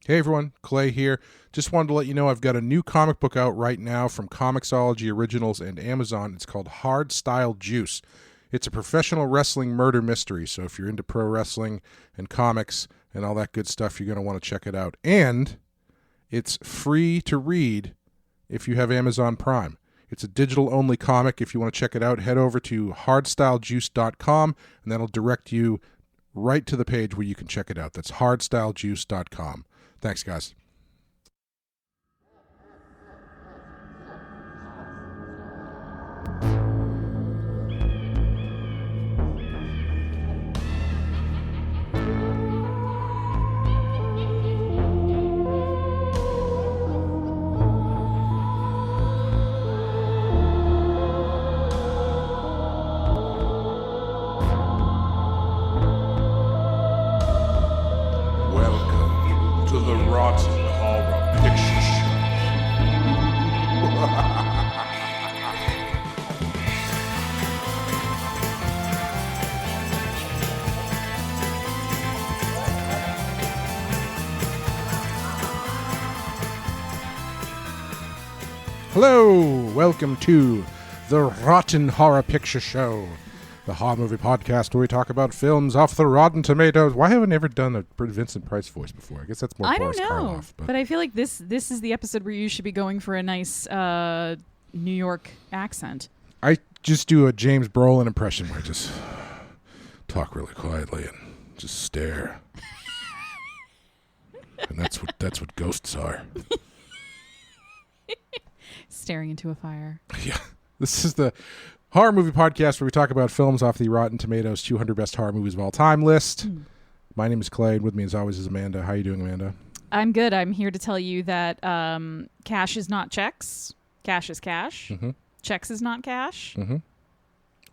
Hey everyone, Clay here. Just wanted to let you know I've got a new comic book out right now from Comixology Originals and Amazon. It's called Hardstyle Juice. It's a professional wrestling murder mystery, so if you're into pro wrestling and comics and all that good stuff, you're going to want to check it out. And it's free to read if you have Amazon Prime. It's a digital-only comic. If you want to check it out, head over to hardstylejuice.com, and that'll direct you right to the page where you can check it out. That's hardstylejuice.com. Thanks, guys. Hello, welcome to the Rotten Horror Picture Show, the horror movie podcast where we talk about films off the Rotten Tomatoes. Why haven't I ever done a Vincent Price voice before? I guess that's more Boris Karloff. But I feel like this is the episode where you should be going for a nice New York accent. I just do a James Brolin impression where I just talk really quietly and just stare. And that's what ghosts are. Staring into a fire. Yeah. This is the horror movie podcast where we talk about films off the Rotten Tomatoes 200 Best Horror Movies of All Time list. My name is Clay, and with me as always is Amanda. How are you doing, Amanda? I'm good. I'm here to tell you that cash is not checks. Cash is cash. Mm-hmm. Checks is not cash. Mm-hmm.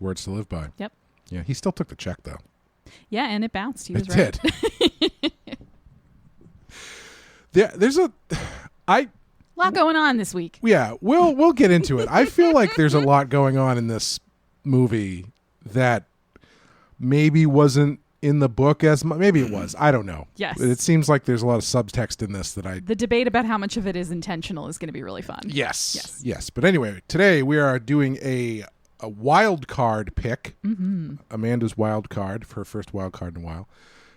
Words to live by. Yep. Yeah, he still took the check, though. Yeah, and it bounced. He was right. It did. There's a lot going on this week. Yeah, we'll get into it. I feel like there's a lot going on in this movie that maybe wasn't in the book as much. Maybe it was. I don't know. Yes. But it seems like there's a lot of subtext in this that The debate about how much of it is intentional is going to be really fun. Yes. But anyway, today we are doing a wild card pick. Mm-hmm. Amanda's wild card, for her first wild card in a while.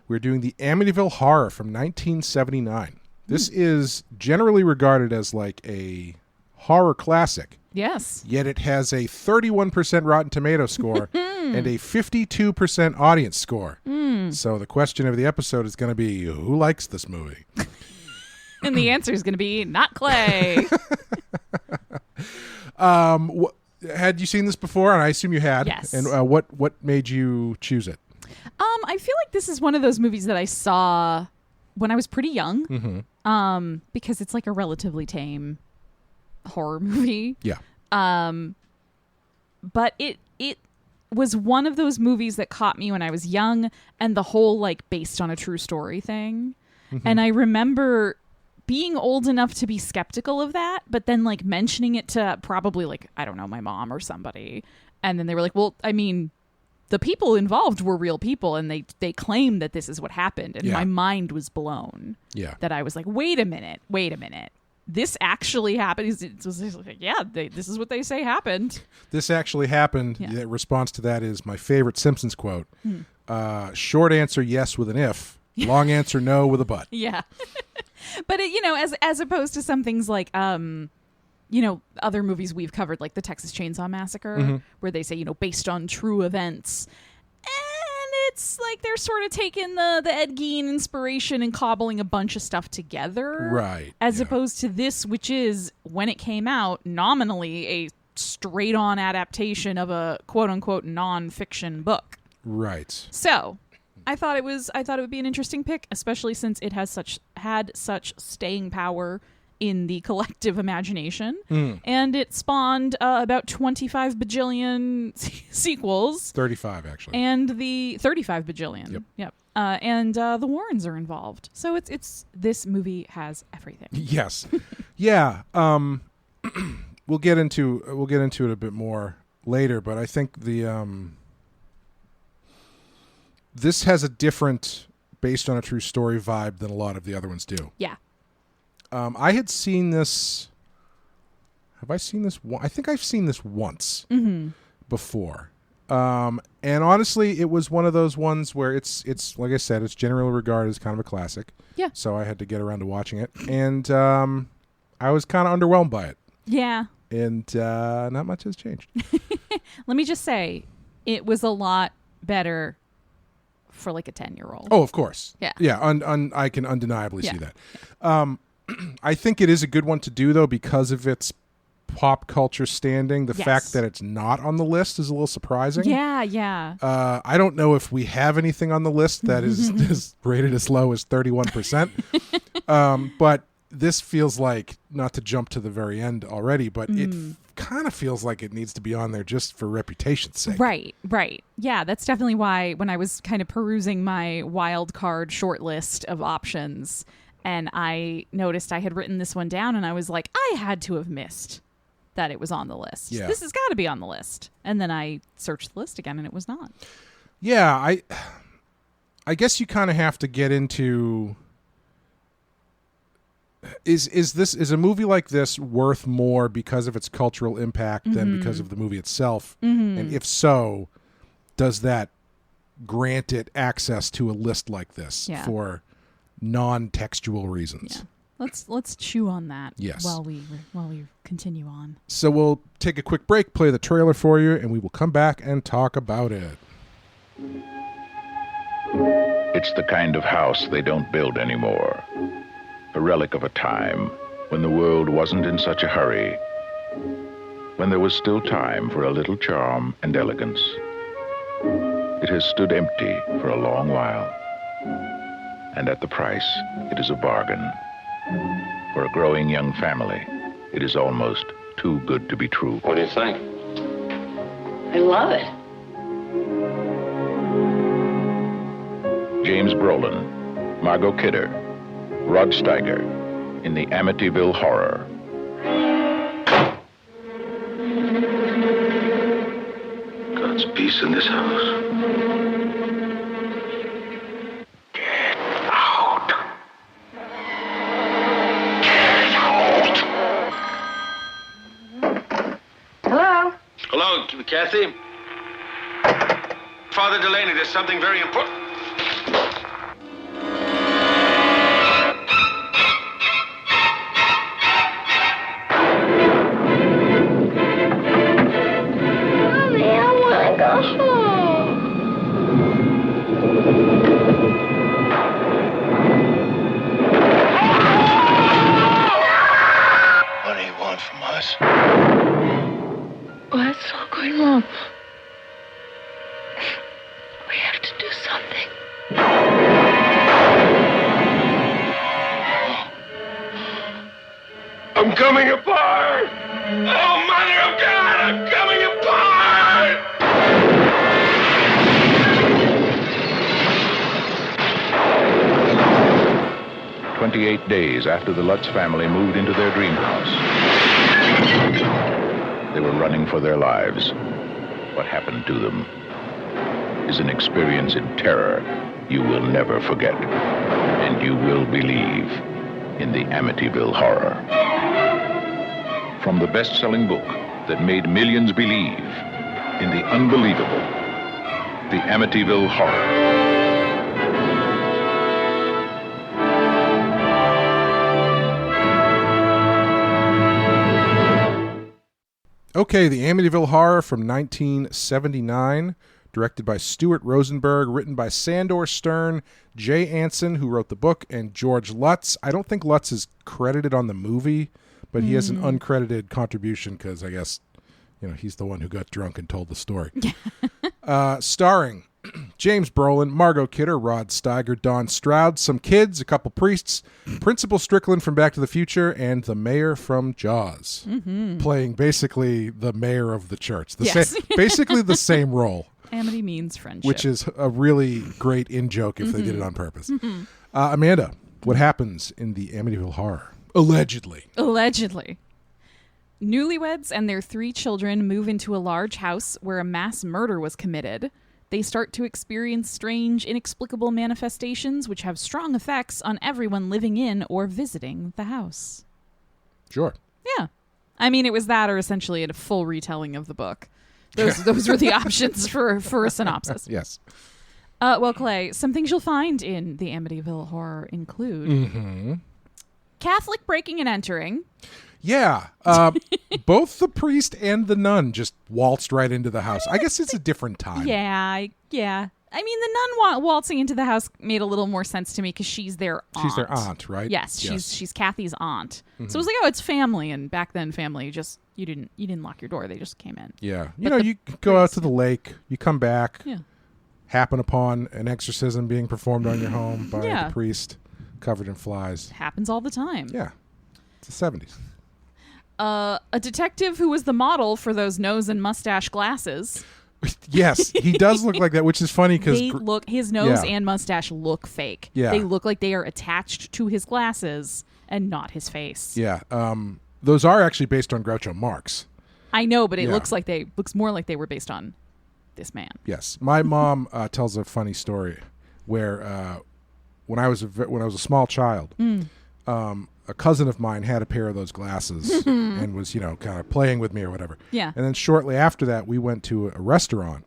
We're doing the Amityville Horror from 1979. This is generally regarded as like a horror classic. Yes. Yet it has a 31% Rotten Tomato score and a 52% audience score. So the question of the episode is going to be, who likes this movie? And the answer is going to be, not Clay. Had you seen this before? And I assume you had. Yes. And what made you choose it? I feel like this is one of those movies that I saw when I was pretty young. Mm-hmm. Because it's like a relatively tame horror movie. Yeah. But it was one of those movies that caught me when I was young, and the whole like based on a true story thing. Mm-hmm. And I remember being old enough to be skeptical of that, but then like mentioning it to probably like, I don't know, my mom or somebody. And then they were like, well, I mean, the people involved were real people, and they claimed that this is what happened. And my mind was blown. Yeah. That I was like, wait a minute. This actually happened. It was like, this is what they say happened. This actually happened. Yeah. The response to that is my favorite Simpsons quote. Short answer, yes, with an if. Long answer, no, with a but. Yeah. But, as opposed to some things like... other movies we've covered, like the Texas Chainsaw Massacre, where they say, based on true events. And it's like they're sort of taking the Ed Gein inspiration and cobbling a bunch of stuff together. Right. As opposed to this, which is, when it came out, nominally a straight-on adaptation of a quote-unquote non-fiction book. Right. So... I thought it would be an interesting pick, especially since it had such staying power in the collective imagination, and it spawned about 25 bajillion sequels. 35, actually. And the 35 bajillion. Yep. And the Warrens are involved. So this movie has everything. Yes. Yeah. We'll get into it a bit more later, but I think this has a different based on a true story vibe than a lot of the other ones do. Yeah. I had seen this. Have I seen this? I think I've seen this once before. And honestly, it was one of those ones where it's like I said, it's generally regarded as kind of a classic. Yeah. So I had to get around to watching it, and I was kind of underwhelmed by it. Yeah. And not much has changed. Let me just say, it was a lot better for like a 10-year-old. Oh, of course. Yeah. Yeah. I can undeniably see that. I think it is a good one to do though because of its pop culture standing. The fact that it's not on the list is a little surprising. Yeah. I don't know if we have anything on the list that is rated as low as 31%. But this feels like, not to jump to the very end already, but it kind of feels like it needs to be on there just for reputation's sake. Right. Yeah, that's definitely why when I was kind of perusing my wild card short list of options and I noticed I had written this one down and I was like, I had to have missed that it was on the list. Yeah. This has got to be on the list. And then I searched the list again and it was not. Yeah, I guess you kind of have to get into is a movie like this worth more because of its cultural impact than because of the movie itself? And if so, does that grant it access to a list like this for non-textual reasons? Yeah. Let's chew on that. Yes. While we continue on. So we'll take a quick break, play the trailer for you, and we will come back and talk about it. It's the kind of house they don't build anymore. A relic of a time when the world wasn't in such a hurry, when there was still time for a little charm and elegance. It has stood empty for a long while, and at the price, it is a bargain. For a growing young family, it is almost too good to be true. What do you think? I love it. James Brolin, Margot Kidder, Rod Steiger in the Amityville Horror. God's peace in this house. Get out. Get out. Hello? Hello, Kathy. Father Delaney, there's something very important. What do you want from us? What's all going on? We have to do something. I'm coming apart! Oh, Mother of God, I'm coming apart! 28 days after the Lutz family moved into their dream house, they were running for their lives. What happened to them is an experience in terror you will never forget, and you will believe in the Amityville Horror. From the best-selling book that made millions believe in the unbelievable, the Amityville Horror. Okay, the Amityville Horror from 1979, directed by Stuart Rosenberg, written by Sandor Stern, Jay Anson, who wrote the book, and George Lutz. I don't think Lutz is credited on the movie, but he has an uncredited contribution because I guess, he's the one who got drunk and told the story. Starring James Brolin, Margot Kidder, Rod Steiger, Don Stroud, some kids, a couple priests, Principal Strickland from Back to the Future, and the mayor from Jaws, playing basically the mayor of the church. Basically the same role. Amity means friendship. Which is a really great in-joke if they did it on purpose. Amanda, what happens in the Amityville Horror? Allegedly. Newlyweds and their 3 children move into a large house where a mass murder was committed. they start to experience strange, inexplicable manifestations which have strong effects on everyone living in or visiting the house. Sure. Yeah. I mean, it was that or essentially a full retelling of the book. Those were the options for a synopsis. Yes. Well, Clay, some things you'll find in the Amityville Horror include Catholic breaking and entering. Yeah. Both the priest and the nun just waltzed right into the house. I guess it's a different time. Yeah. I mean, the nun waltzing into the house made a little more sense to me because she's their aunt. She's their aunt, right? Yes, she's Kathy's aunt. So it was like, oh, it's family, and back then family just you didn't lock your door; they just came in. Yeah, you go out to the lake, you come back, Yeah. happen upon an exorcism being performed on your home by Yeah. the priest, covered in flies. Happens all the time. Yeah, it's the 70s. A detective who was the model for those nose and mustache glasses. Yes, he does look like that, which is funny because His nose Yeah. and mustache look fake. Yeah. They look like they are attached to his glasses and not his face. yeah, those are actually based on Groucho Marx. I know, but it Yeah. looks more like they were based on this man. Yes, my mom tells a funny story where when I was a small child, a cousin of mine had a pair of those glasses and was kind of playing with me or whatever. Yeah. And then shortly after that, we went to a restaurant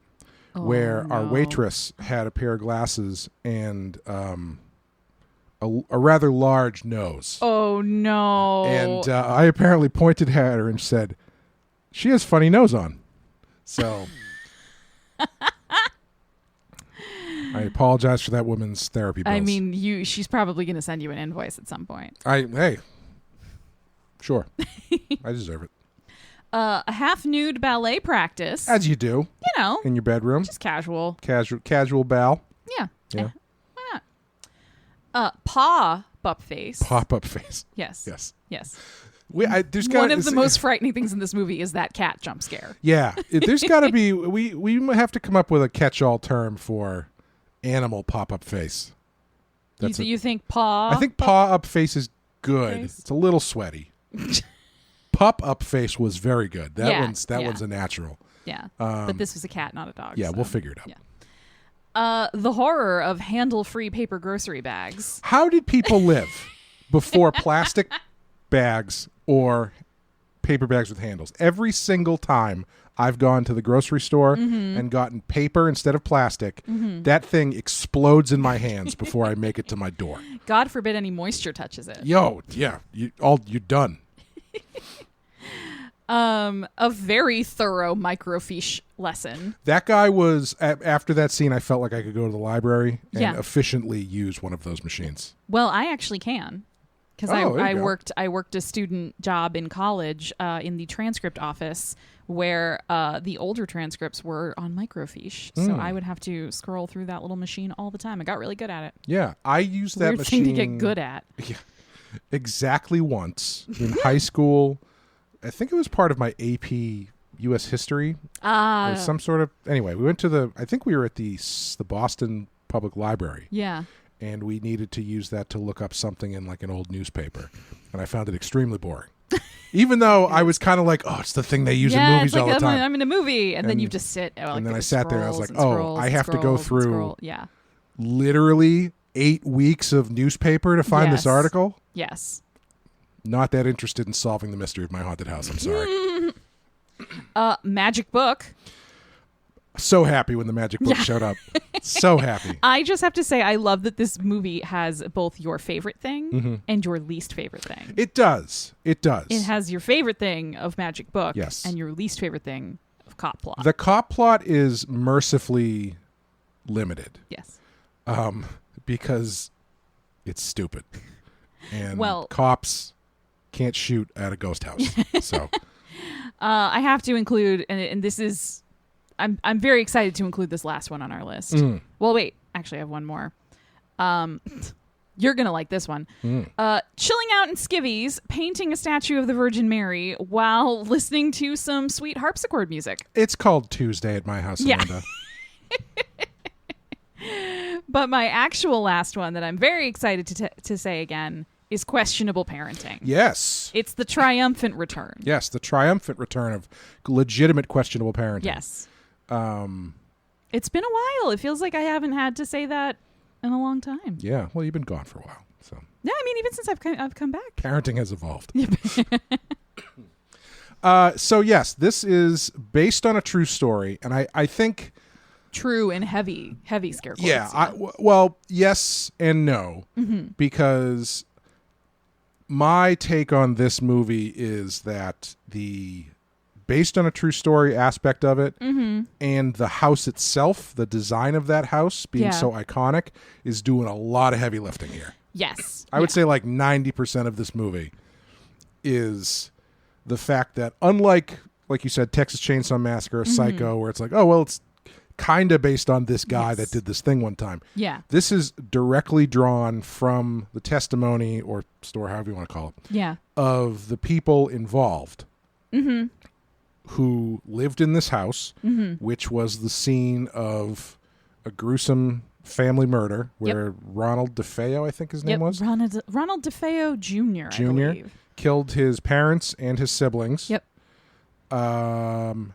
where our no. waitress had a pair of glasses and a rather large nose. Oh no! And I apparently pointed at her and said, "She has funny nose on." So I apologize for that woman's therapy bills. I mean, she's probably going to send you an invoice at some point. Hey, sure, I deserve it. A half-nude ballet practice. As you do in your bedroom, just casual. casual bal. Yeah. Yeah. Why not? Paw butt face. Pop-up face. Yes. Yes. There's one of the most frightening things in this movie is that cat jump scare. Yeah, there's got to be. We have to come up with a catch-all term for animal pop-up face. You think paw? I think paw-up face is good. Face? It's a little sweaty. Pup-up face was very good. That Yeah, one's a natural. Yeah. But this was a cat, not a dog. Yeah, so. we'll figure it out. Yeah. The horror of handle-free paper grocery bags. How did people live before plastic bags or paper bags with handles? Every single time I've gone to the grocery store and gotten paper instead of plastic, that thing explodes in my hands before I make it to my door. God forbid any moisture touches it. Yo, yeah, you're done. A very thorough microfiche lesson. That guy was, after that scene, I felt like I could go to the library and Yeah. efficiently use one of those machines. Well, I actually can. Because Oh, there you go. I worked a student job in college in the transcript office where the older transcripts were on microfiche. So I would have to scroll through that little machine all the time. I got really good at it. Yeah, I used that Weird machine thing to get good at. exactly once in high school. I think it was part of my AP U.S. history or some sort of. Anyway, we went to I think we were at the Boston Public Library. Yeah. And we needed to use that to look up something in like an old newspaper, and I found it extremely boring. Even though I was kind of like, oh, it's the thing they use in movies it's like all the time. I'm in a movie, and then you just sit. And then I sat there and I was like, oh, I have to go through Yeah. literally 8 weeks of newspaper to find this Yes. article. Yes. Not that interested in solving the mystery of my haunted house. I'm sorry. Magic book. So happy when the magic book showed up. So happy. I just have to say, I love that this movie has both your favorite thing and your least favorite thing. It does. It does. It has your favorite thing of Magic Book Yes. and your least favorite thing of Cop Plot. The cop plot is mercifully limited Yes. because it's stupid. And Well- cops can't shoot at a ghost house. So I have to include, and this is, I'm very excited to include this last one on our list. Well, wait, actually, I have one more. You're gonna like this one. Chilling out in skivvies, painting a statue of the Virgin Mary while listening to some sweet harpsichord music. it's called Tuesday at my house, Yeah. Amanda. But my actual last one that I'm very excited to say again is questionable parenting. Yes. It's the triumphant return. Yes, the triumphant return of legitimate questionable parenting. Yes. It's been a while. It feels like I haven't had to say that in a long time. Yeah. Well, you've been gone for a while. So. Yeah, I mean, even since I've come back. Parenting has evolved. So, yes, this is based on a true story. And I think... True and heavy scare quotes. Yeah. Well, yes and no. Because my take on this movie is that the based on a true story aspect of it and the house itself, the design of that house being so iconic, is doing a lot of heavy lifting here. Yes. I would say like 90% of this movie is the fact that, unlike, like you said, Texas Chainsaw Massacre or Psycho, where it's like, oh, well, it's kind of based on this guy that did this thing one time. Yeah. This is directly drawn from the testimony or story, however you want to call it, of the people involved who lived in this house, which was the scene of a gruesome family murder where Ronald DeFeo, I think his name was? Ronald DeFeo Jr., I believe. Killed his parents and his siblings. Yep. And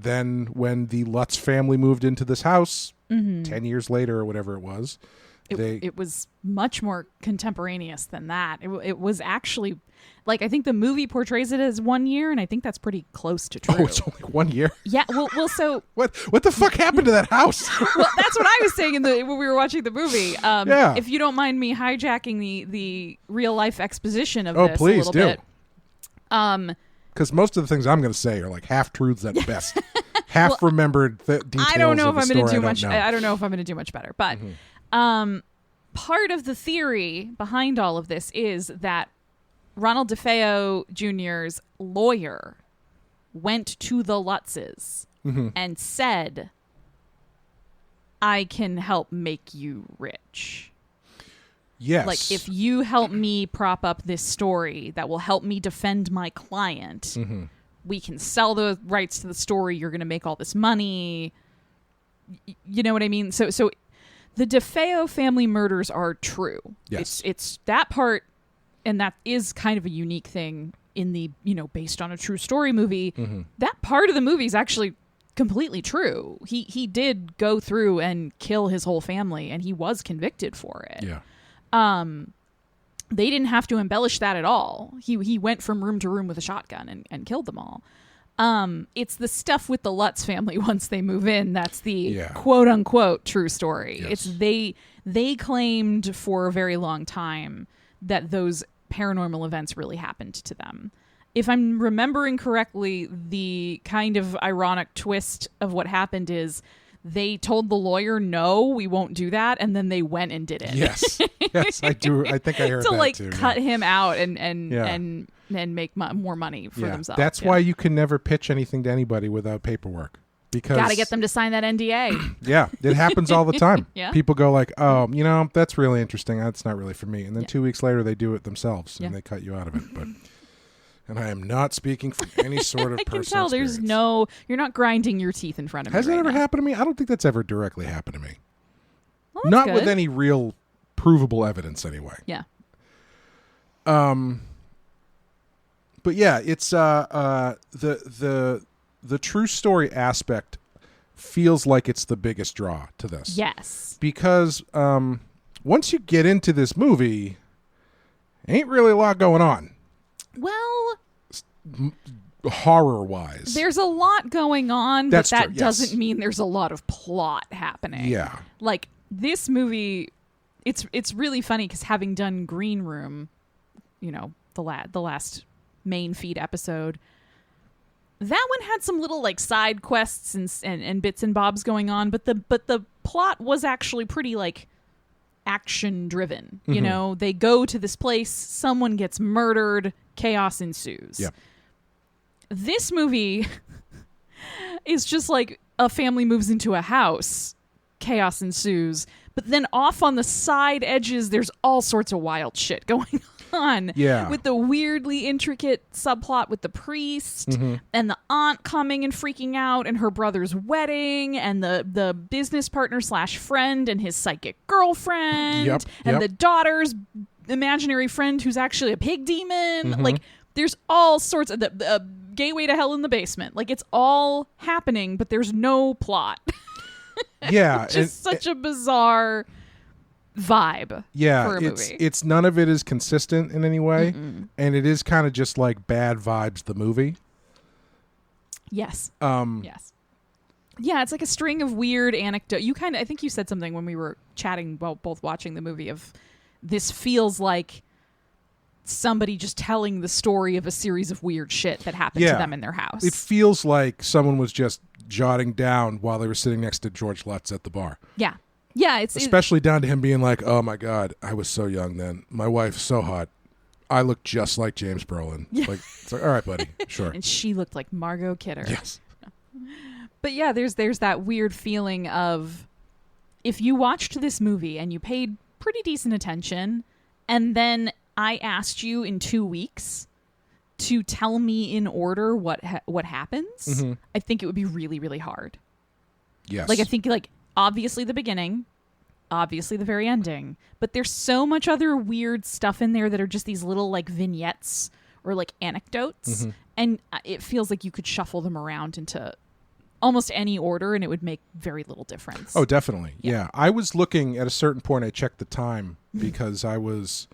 then when the Lutz family moved into this house 10 years later or whatever it was, it was much more contemporaneous than that. It was actually, like, I think the movie portrays it as 1 year, and I think that's pretty close to true. Oh, it's only 1 year? Yeah, well, so... What the fuck happened to that house? Well, that's what I was saying when we were watching the movie. If you don't mind me hijacking the real-life exposition of this please a little bit. Because most of the things I'm going to say are like half-truths at best. Half-remembered details I don't know of if I'm going to do much. I don't know if I'm going to do much better. But part of the theory behind all of this is that Ronald DeFeo Jr.'s lawyer went to the Lutzes and said, I can help make you rich. Yes. Like, if you help me prop up this story that will help me defend my client, we can sell the rights to the story. You're going to make all this money. You know what I mean? So the DeFeo family murders are true. Yes. It's that part, and that is kind of a unique thing in the, based on a true story movie. That part of the movie is actually completely true. He did go through and kill his whole family, and he was convicted for it. Yeah. They didn't have to embellish that at all. He went from room to room with a shotgun and killed them all. It's the stuff with the Lutz family once they move in that's the quote unquote true story. Yes. It's they claimed for a very long time that those paranormal events really happened to them. If I'm remembering correctly, the kind of ironic twist of what happened is they told the lawyer, no, we won't do that, and then they went and did it. Yes, I do. I think I heard to that too. Cut him out and make more money for themselves. That's why you can never pitch anything to anybody without paperwork. Because got to get them to sign that NDA. Yeah, it happens all the time. Yeah. People go like, oh, that's really interesting. That's not really for me. And then 2 weeks later, they do it themselves and they cut you out of it. But and I am not speaking from any sort of I personal can tell experience. you're not grinding your teeth in front of me. Has that ever happened to me? I don't think that's ever directly happened to me. Well, not with any real provable evidence anyway. Yeah. But yeah, it's the true story aspect feels like it's the biggest draw to this. Yes. Because once you get into this movie, ain't really a lot going on. Well, horror-wise. There's a lot going on, That's but that true, yes. doesn't mean there's a lot of plot happening. Yeah. Like, this movie, it's really funny because having done Green Room, the last main feed episode, that one had some little like side quests and bits and bobs going on, but the plot was actually pretty like action driven. They go to this place, someone gets murdered, chaos ensues. Yep. This movie is just like a family moves into a house, chaos ensues, but then off on the side edges there's all sorts of wild shit going on. Yeah. With the weirdly intricate subplot with the priest and the aunt coming and freaking out and her brother's wedding and the business partner / friend and his psychic girlfriend and the daughter's imaginary friend who's actually a pig demon. Like, there's all sorts of the gateway to hell in the basement. Like, it's all happening, but there's no plot. Yeah. Just such a bizarre vibe for a movie. It's none of it is consistent in any way. And it is kind of just like Bad Vibes, the movie. Yes. Yes. Yeah, it's like a string of weird anecdotes. I think you said something when we were chatting while both watching the movie of this feels like somebody just telling the story of a series of weird shit that happened to them in their house. It feels like someone was just jotting down while they were sitting next to George Lutz at the bar. Yeah. Yeah, especially down to him being like, "Oh my God, I was so young then. My wife's so hot. I look just like James Brolin." Yeah. It's like, all right, buddy, sure. And she looked like Margot Kidder. Yes. But yeah, there's that weird feeling of if you watched this movie and you paid pretty decent attention, and then I asked you in 2 weeks to tell me in order what happens, I think it would be really, really hard. Yes. Like I think obviously the beginning, obviously the very ending, but there's so much other weird stuff in there that are just these little like vignettes or like anecdotes, and it feels like you could shuffle them around into almost any order and it would make very little difference. Oh, definitely. Yeah. I was looking at a certain point. I checked the time because I was,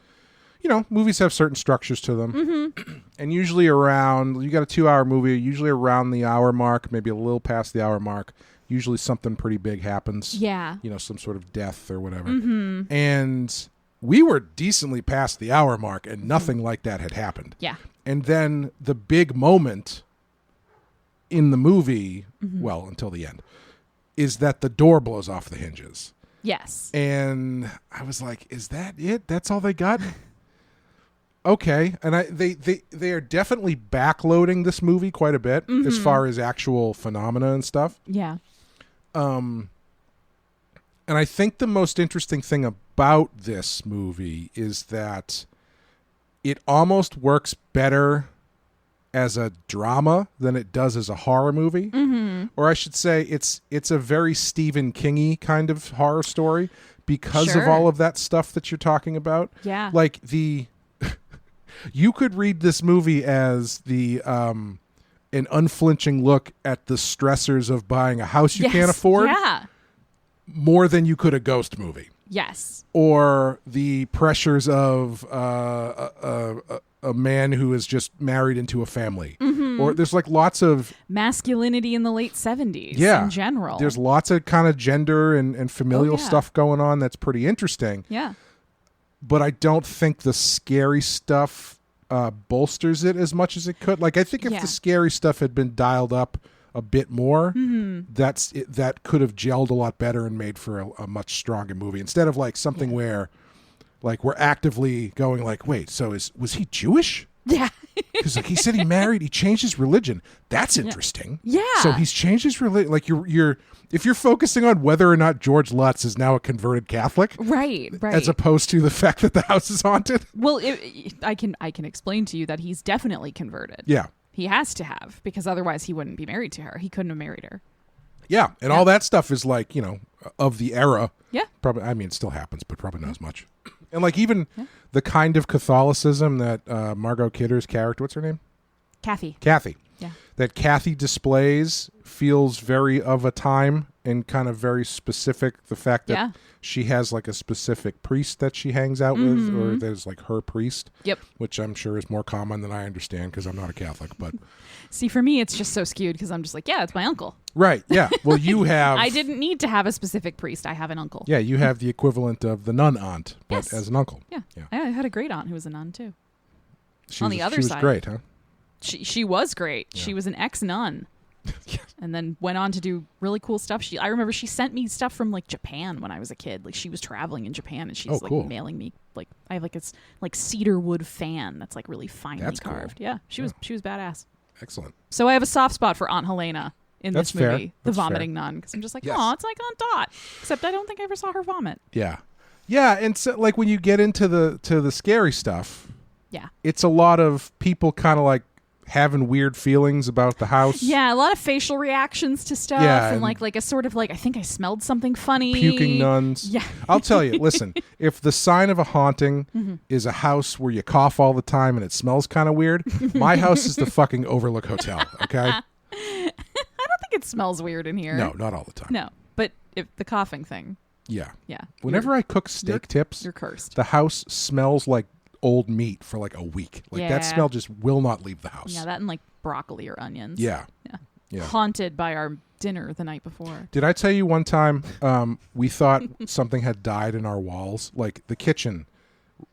movies have certain structures to them. And usually around, you got a 2-hour movie, usually around the hour mark, maybe a little past the hour mark, usually something pretty big happens. Yeah. Some sort of death or whatever. And we were decently past the hour mark and nothing like that had happened. Yeah. And then the big moment in the movie, well, until the end, is that the door blows off the hinges. Yes. And I was like, is that it? That's all they got? Okay. And they are definitely backloading this movie quite a bit as far as actual phenomena and stuff. Yeah. And I think the most interesting thing about this movie is that it almost works better as a drama than it does as a horror movie. Or I should say it's a very Stephen King-y kind of horror story because of all of that stuff that you're talking about. Yeah. Like you could read this movie as an unflinching look at the stressors of buying a house you can't afford. Yeah. More than you could a ghost movie. Yes. Or the pressures of a man who is just married into a family. Or there's like lots of masculinity in the late 70s in general. There's lots of kind of gender and familial stuff going on that's pretty interesting. Yeah. But I don't think the scary stuff bolsters it as much as it could. Like I think if the scary stuff had been dialed up a bit more, that could have gelled a lot better and made for a much stronger movie instead of like something where like we're actively going like, wait, so was he Jewish? Yeah. Because like he said he changed his religion. That's interesting. Yeah. So he's changed his religion. Like you're if you're focusing on whether or not George Lutz is now a converted Catholic, right, as opposed to the fact that the house is haunted. Well, I can explain to you that he's definitely converted. Yeah. He has to have, because otherwise he wouldn't be married to her. He couldn't have married her. Yeah, and all that stuff is like, of the era. Yeah. Probably, I mean, it still happens, but probably not as much. And like even the kind of Catholicism that Margot Kidder's character, what's her name? Kathy. Yeah. That Kathy displays feels very of a time and kind of very specific. The fact that she has like a specific priest that she hangs out with, or there's like her priest. Yep. Which I'm sure is more common than I understand because I'm not a Catholic. But see, for me, it's just so skewed because I'm just like, yeah, it's my uncle. Right. Yeah. Well, you have. I didn't need to have a specific priest. I have an uncle. Yeah, you have the equivalent of the nun aunt, but as an uncle. Yeah. I had a great aunt who was a nun too. On the other she was side, great, huh? She was great. Yeah. She was an ex-nun. And then went on to do really cool stuff. I remember she sent me stuff from like Japan when I was a kid. Like she was traveling in Japan and she's cool. mailing me like I have like this like cedar wood fan that's like really finely carved. Cool. Yeah, she was badass. Excellent. So I have a soft spot for Aunt Helena in this movie, the vomiting nun, because I'm just like, oh, it's like Aunt Dot, except I don't think I ever saw her vomit. Yeah, and so like when you get into the scary stuff, it's a lot of people kind of like having weird feelings about the house. Yeah, a lot of facial reactions to stuff, and like a sort of like, I think I smelled something funny. Puking nuns. Yeah. I'll tell you, listen, if the sign of a haunting is a house where you cough all the time and it smells kind of weird, my house is the fucking Overlook Hotel, okay? I don't think it smells weird in here. No, not all the time. No, but if the coughing thing. Yeah. Yeah. Whenever I cook steak tips, You're cursed. the house smells like old meat for like a week. Like Yeah. that smell just will not leave the house. Yeah, that and like broccoli or onions. Yeah. Yeah. Yeah. Haunted by our dinner the night before. Did I tell you one time we thought something had died in our walls? Like the kitchen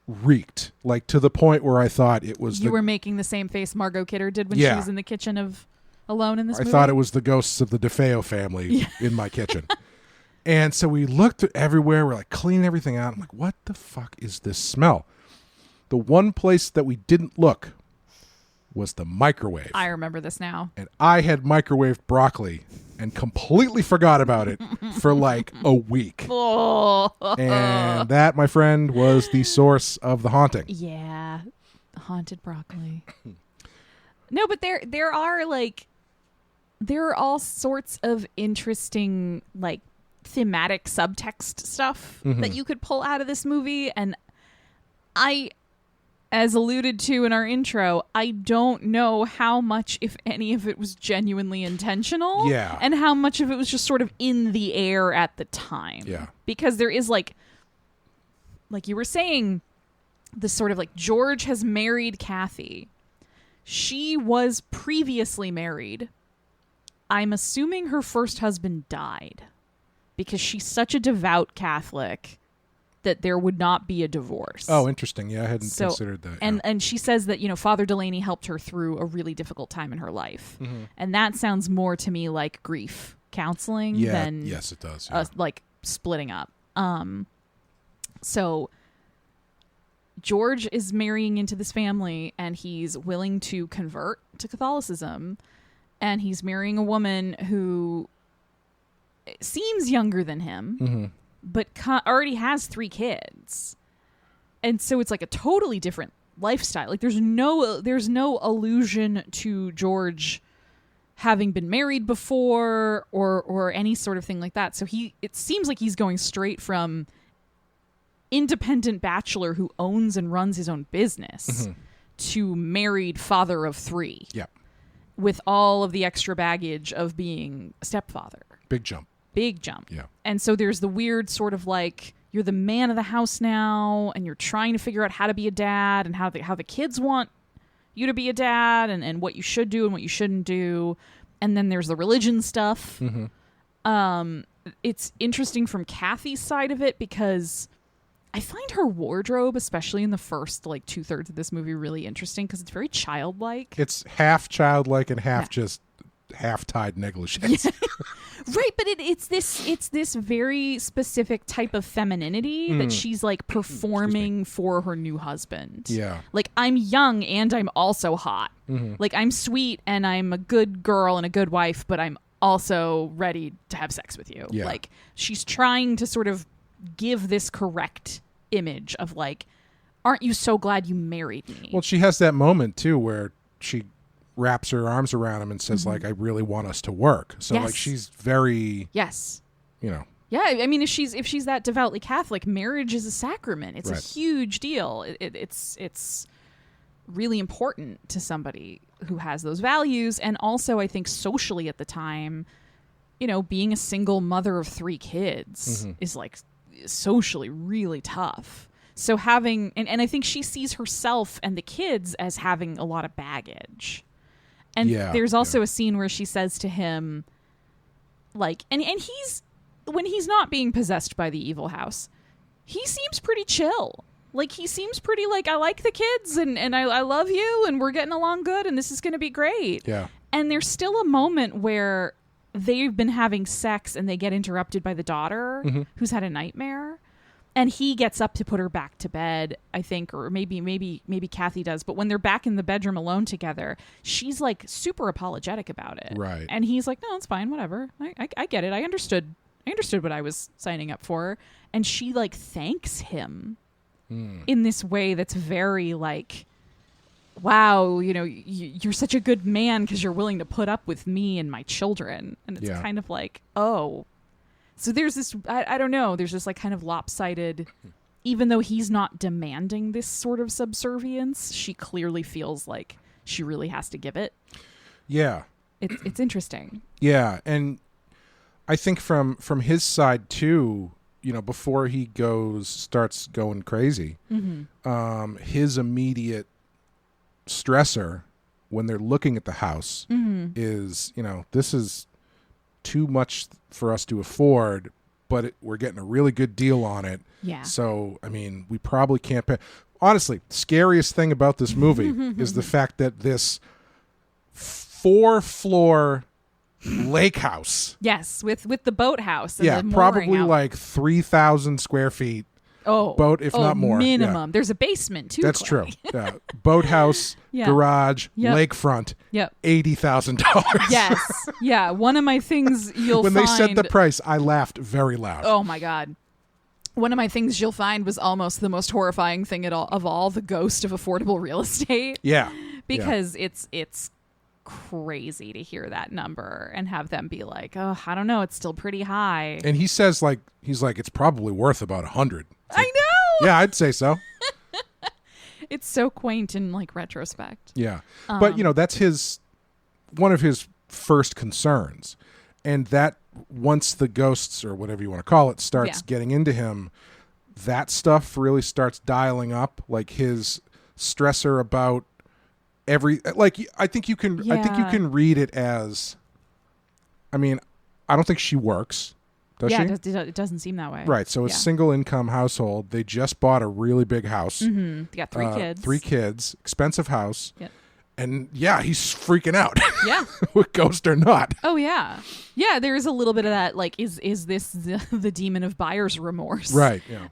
reeked, like to the point where I thought it was You were making the same face Margot Kidder did when she Yeah. was in the kitchen of Alone in this I movie. thought it was the ghosts of the DeFeo family in my kitchen. And so we looked everywhere. We're like cleaning everything out. I'm like, what the fuck is this smell? The one place that we didn't look was the microwave. I remember this now. And I had microwaved broccoli and completely forgot about it for like a week. Oh. And that, my friend, was the source of the haunting. Yeah. Haunted broccoli. No, but there are all sorts of interesting like thematic subtext stuff that you could pull out of this movie, and I, as alluded to in our intro, I don't know how much, if any of it was genuinely intentional. Yeah. And how much of it was just sort of in the air at the time. Yeah. Because there is like you were saying, this sort of like George has married Kathy. She was previously married. I'm assuming her first husband died because she's such a devout Catholic that there would not be a divorce. Oh, interesting. Yeah, I hadn't considered that. And she says that, Father Delaney helped her through a really difficult time in her life. And that sounds more to me like grief counseling than yes, it does. like splitting up. So George is marrying into this family and he's willing to convert to Catholicism, and he's marrying a woman who seems younger than him, but already has 3 kids. And so it's like a totally different lifestyle. Like there's no allusion to George having been married before or any sort of thing like that. So it seems like he's going straight from independent bachelor who owns and runs his own business to married father of 3. Yeah. With all of the extra baggage of being a stepfather. Big jump. Big jump. Yeah. And so there's the weird sort of like, you're the man of the house now, and you're trying to figure out how to be a dad and how the kids want you to be a dad, and what you should do and what you shouldn't do. And then there's the religion stuff. It's interesting from Kathy's side of it because I find her wardrobe, especially in the first like 2/3 of this movie, really interesting because it's very childlike. It's half childlike and half just half-tied negligees. Right, but it's this very specific type of femininity that she's like performing for her new husband. Yeah. Like, I'm young and I'm also hot. Like, I'm sweet and I'm a good girl and a good wife, but I'm also ready to have sex with you. Yeah. Like, she's trying to sort of give this correct image of like, aren't you so glad you married me? Well, she has that moment too where she wraps her arms around him and says like, I really want us to work. So Yes. like she's very, Yes. Yeah, I mean, if she's that devoutly Catholic, marriage is a sacrament. It's Right. a huge deal. It's really important to somebody who has those values, and also I think socially at the time, being a single mother of 3 kids is like socially really tough. So having and I think she sees herself and the kids as having a lot of baggage. And there's also a scene where she says to him, like, and he's, when he's not being possessed by the evil house, he seems pretty chill. Like, he seems pretty like, I like the kids and I love you and we're getting along good and this is going to be great. Yeah. And there's still a moment where they've been having sex and they get interrupted by the daughter who's had a nightmare. And he gets up to put her back to bed, I think, or maybe Kathy does. But when they're back in the bedroom alone together, she's like super apologetic about it. Right. And he's like, no, it's fine, whatever. I get it. I understood what I was signing up for. And she like thanks him in this way that's very like, wow, you're such a good man because you're willing to put up with me and my children. And it's kind of like, oh. So there's this, I don't know, there's this like kind of lopsided, even though he's not demanding this sort of subservience, she clearly feels like she really has to give it. Yeah. It's interesting. Yeah. And I think from his side too, before he starts going crazy, his immediate stressor when they're looking at the house is, this is too much for us to afford, but we're getting a really good deal on it. Yeah. So, I mean, we probably can't pay. Honestly, scariest thing about this movie is the fact that this 4-floor lake house. Yes, with the boathouse. And the mooring probably out. like 3,000 square feet. Boat, if not more. Minimum. Yeah. There's a basement too. That's Clay. true. Yeah. Boathouse, garage, lakefront. Yep. $80,000. Yes. Yeah. One of my things you'll when find. They said the price, I laughed very loud. Oh my God. One of my things you'll find was almost the most horrifying thing of all, the ghost of affordable real estate. Yeah. Because it's crazy to hear that number and have them be like, oh, I don't know, it's still pretty high. And he says he's like, it's probably worth about 100. I know. Yeah, I'd say so. It's so quaint in like retrospect. Yeah. But that's one of his first concerns. And that once the ghosts or whatever you want to call it starts getting into him, that stuff really starts dialing up, like his stressor about I think you can read it as, I mean, I don't think she works. Does she? It doesn't seem that way. Right. So a single income household. They just bought a really big house. Mm-hmm. They got 3 kids. 3 kids. Expensive house. Yep. And he's freaking out. Yeah. With ghost or not. Oh yeah. Yeah, there's a little bit of that, like, is this the demon of buyer's remorse? Right. Yeah.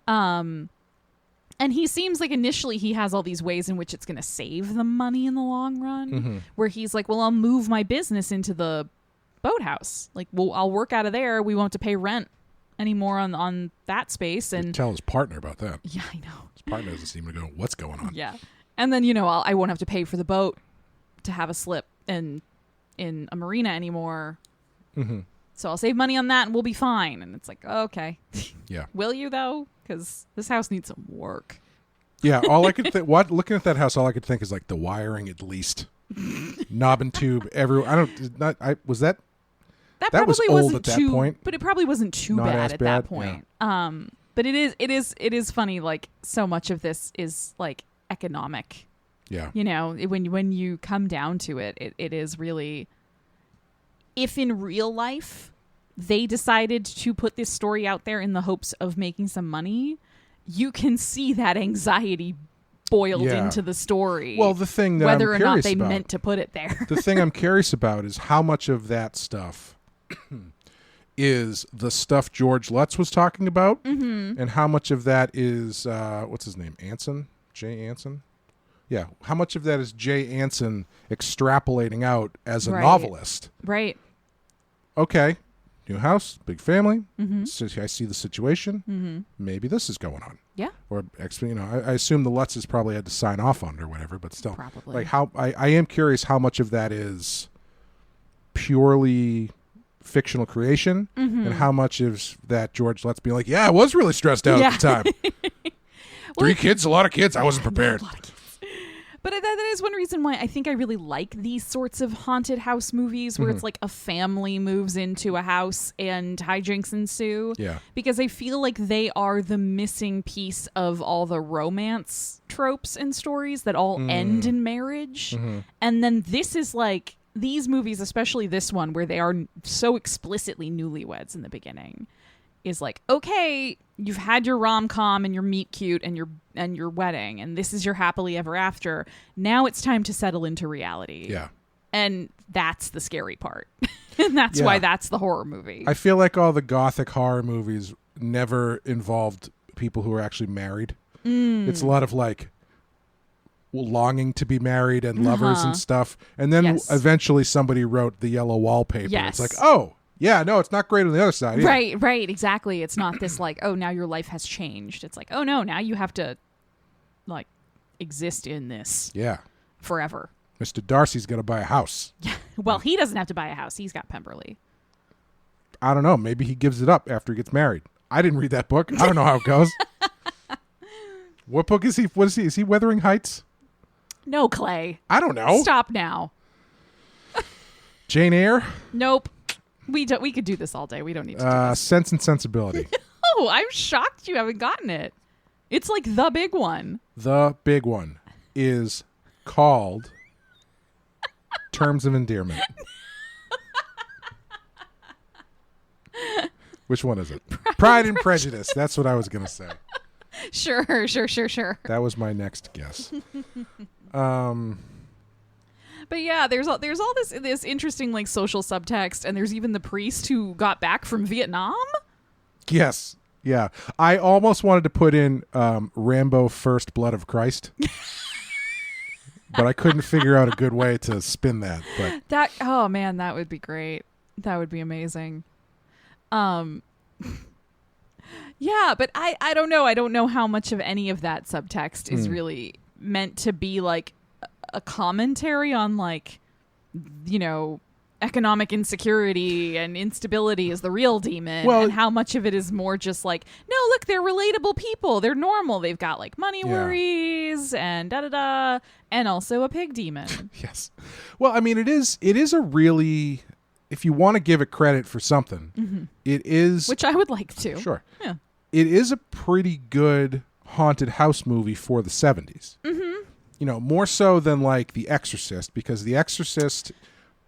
And he seems like initially he has all these ways in which it's going to save them money in the long run, where he's like, well, I'll move my business into the boathouse. Like, well, I'll work out of there. We won't have to pay rent anymore on that space. And tell his partner about that. Yeah, I know. His partner doesn't seem to go, what's going on? Yeah. And then, I won't have to pay for the boat to have a slip in a marina anymore. Mm-hmm. So I'll save money on that and we'll be fine. And it's like, okay. Yeah. Will you though? Because this house needs some work. Yeah. All I could think, looking at that house, all I could think is like the wiring at least. Knob and tube everywhere. That was old at that point. But it probably wasn't too bad at that point. Yeah. But it is funny, like so much of this is like economic. Yeah. When you come down to it is really, if in real life they decided to put this story out there in the hopes of making some money, you can see that anxiety boiled into the story. Well, the thing that whether I'm or not curious they about, meant to put it there. The thing I'm curious about is how much of that stuff is the stuff George Lutz was talking about, and how much of that is what's his name, Anson, Jay Anson. Yeah, how much of that is Jay Anson extrapolating out as a novelist? Right. Okay, new house, big family. So I see the situation. Maybe this is going on. Yeah. Or I assume the Lutzes probably had to sign off on it or whatever, but still, probably. Like how I am curious how much of that is purely fictional creation, and how much is that George Lutz being like, yeah, I was really stressed out at the time. 3 kids, a lot of kids. I wasn't prepared. But that is one reason why I think I really like these sorts of haunted house movies where it's like a family moves into a house and hijinks ensue. Yeah. Because I feel like they are the missing piece of all the romance tropes and stories that all end in marriage. And then this is like, these movies, especially this one where they are so explicitly newlyweds in the beginning, is like, okay, you've had your rom-com and your meet cute and your wedding, and this is your happily ever after. Now it's time to settle into reality. Yeah. And that's the scary part. And that's why that's the horror movie. I feel like all the gothic horror movies never involved people who are actually married. It's a lot of like longing to be married and lovers and stuff. And then eventually somebody wrote the yellow wallpaper. Yes. It's like, oh, yeah, no, it's not great on the other side. Either. Right, exactly. It's not this like, oh, now your life has changed. It's like, oh no, now you have to like exist in this forever. Mr. Darcy's got to buy a house. Yeah. Well, he doesn't have to buy a house. He's got Pemberley. I don't know. Maybe he gives it up after he gets married. I didn't read that book. I don't know how it goes. What book is he? What is he? Is he Wuthering Heights? No, Clay. I don't know. Stop now. Jane Eyre? Nope. We could do this all day. We don't need to do this. Sense and Sensibility. Oh, I'm shocked you haven't gotten it. It's like the big one. The big one is called Terms of Endearment. Which one is it? Pride and Prejudice. That's what I was going to say. Sure. That was my next guess. But yeah, there's all this interesting like social subtext, and there's even the priest who got back from Vietnam. Yes. Yeah. I almost wanted to put in Rambo First Blood of Christ. But I couldn't figure out a good way to spin that. But oh man, that would be great. That would be amazing. Yeah, but I don't know. I don't know how much of any of that subtext is really meant to be like a commentary on like, economic insecurity and instability is the real demon, and how much of it is more just like, no, look, they're relatable people. They're normal. They've got like money worries and da-da-da, and also a pig demon. Yes. Well, I mean, it is a really, if you want to give it credit for something, it is. Which I would like to. Sure. Yeah. It is a pretty good haunted house movie for the 70s. More so than like The Exorcist, because The Exorcist,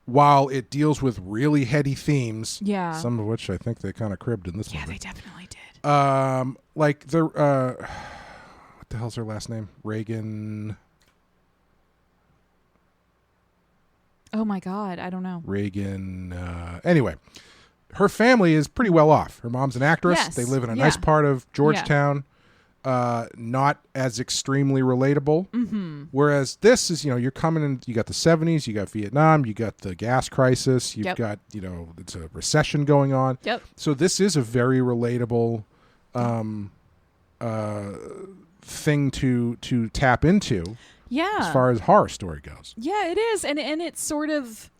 while it deals with really heady themes, some of which I think they kind of cribbed in this movie. Yeah, they definitely did. Like the what the hell's her last name? Reagan. Oh my God, I don't know. Reagan. Anyway, her family is pretty well off. Her mom's an actress. Yes. They live in a nice part of Georgetown. Not as extremely relatable. Whereas this is, you're coming in, you got the 70s, you got Vietnam, you got the gas crisis, you've got, it's a recession going on. Yep. So this is a very relatable thing to tap into. Yeah. As far as horror story goes. Yeah, it is. And it's sort of,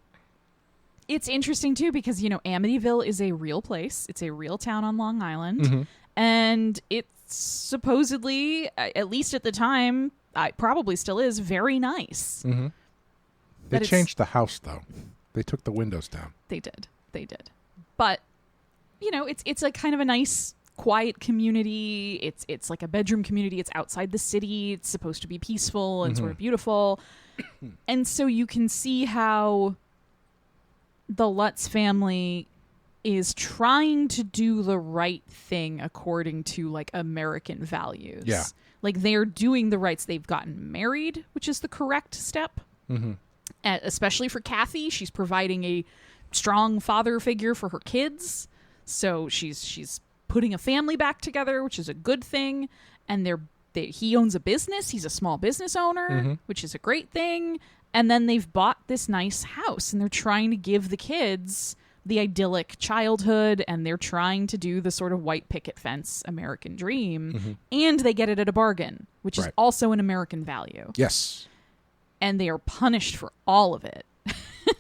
it's interesting too, because, Amityville is a real place. It's a real town on Long Island. And it's supposedly, at least at the time, probably still is, very nice. They changed the house, though. They took the windows down. They did. But, it's like kind of a nice, quiet community. It's like a bedroom community. It's outside the city. It's supposed to be peaceful and sort of beautiful. And so you can see how the Lutz family is trying to do the right thing according to like American values. Yeah. Like they're doing the rights. They've gotten married, which is the correct step. Especially for Kathy. She's providing a strong father figure for her kids. So she's putting a family back together, which is a good thing. And he owns a business. He's a small business owner, which is a great thing. And then they've bought this nice house and they're trying to give the kids the idyllic childhood, and they're trying to do the sort of white picket fence American dream, and they get it at a bargain, which is also an American value. Yes. And they are punished for all of it.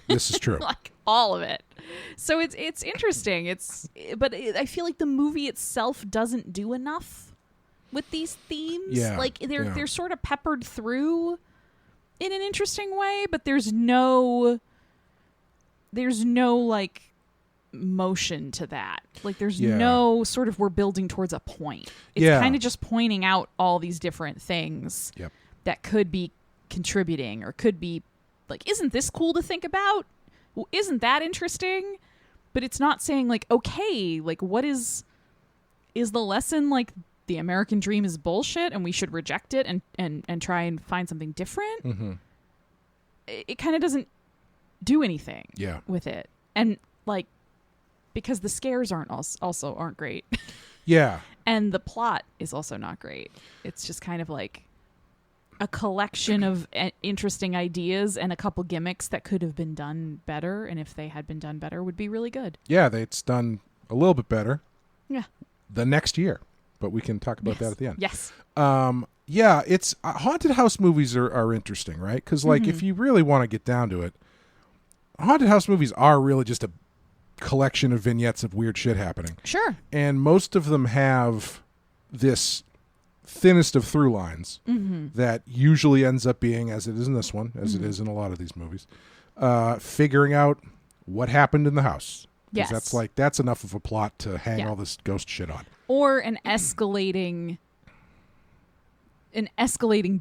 This is true. Like all of it. So it's interesting. I feel like the movie itself doesn't do enough with these themes. Yeah. Like they're sort of peppered through in an interesting way, but there's no like motion to that. Like there's no sort of, we're building towards a point. It's kind of just pointing out all these different things that could be contributing, or could be like, isn't this cool to think about? Well, isn't that interesting? But it's not saying like, okay, like what is the lesson, like the American dream is bullshit and we should reject it and try and find something different. It kind of doesn't do anything with it. And like, because the scares aren't great. Yeah. And the plot is also not great. It's just kind of like a collection of interesting ideas and a couple gimmicks that could have been done better. And if they had been done better, would be really good. Yeah, it's done a little bit better. Yeah. The next year. But we can talk about that at the end. Yes. Yeah, it's haunted house movies are interesting, right? Because like if you really want to get down to it, haunted house movies are really just a collection of vignettes of weird shit happening. Sure. And most of them have this thinnest of through lines that usually ends up being, as it is in this one, as it is in a lot of these movies, figuring out what happened in the house, Yes. That's enough of a plot to hang Yeah. all this ghost shit on. Or an escalating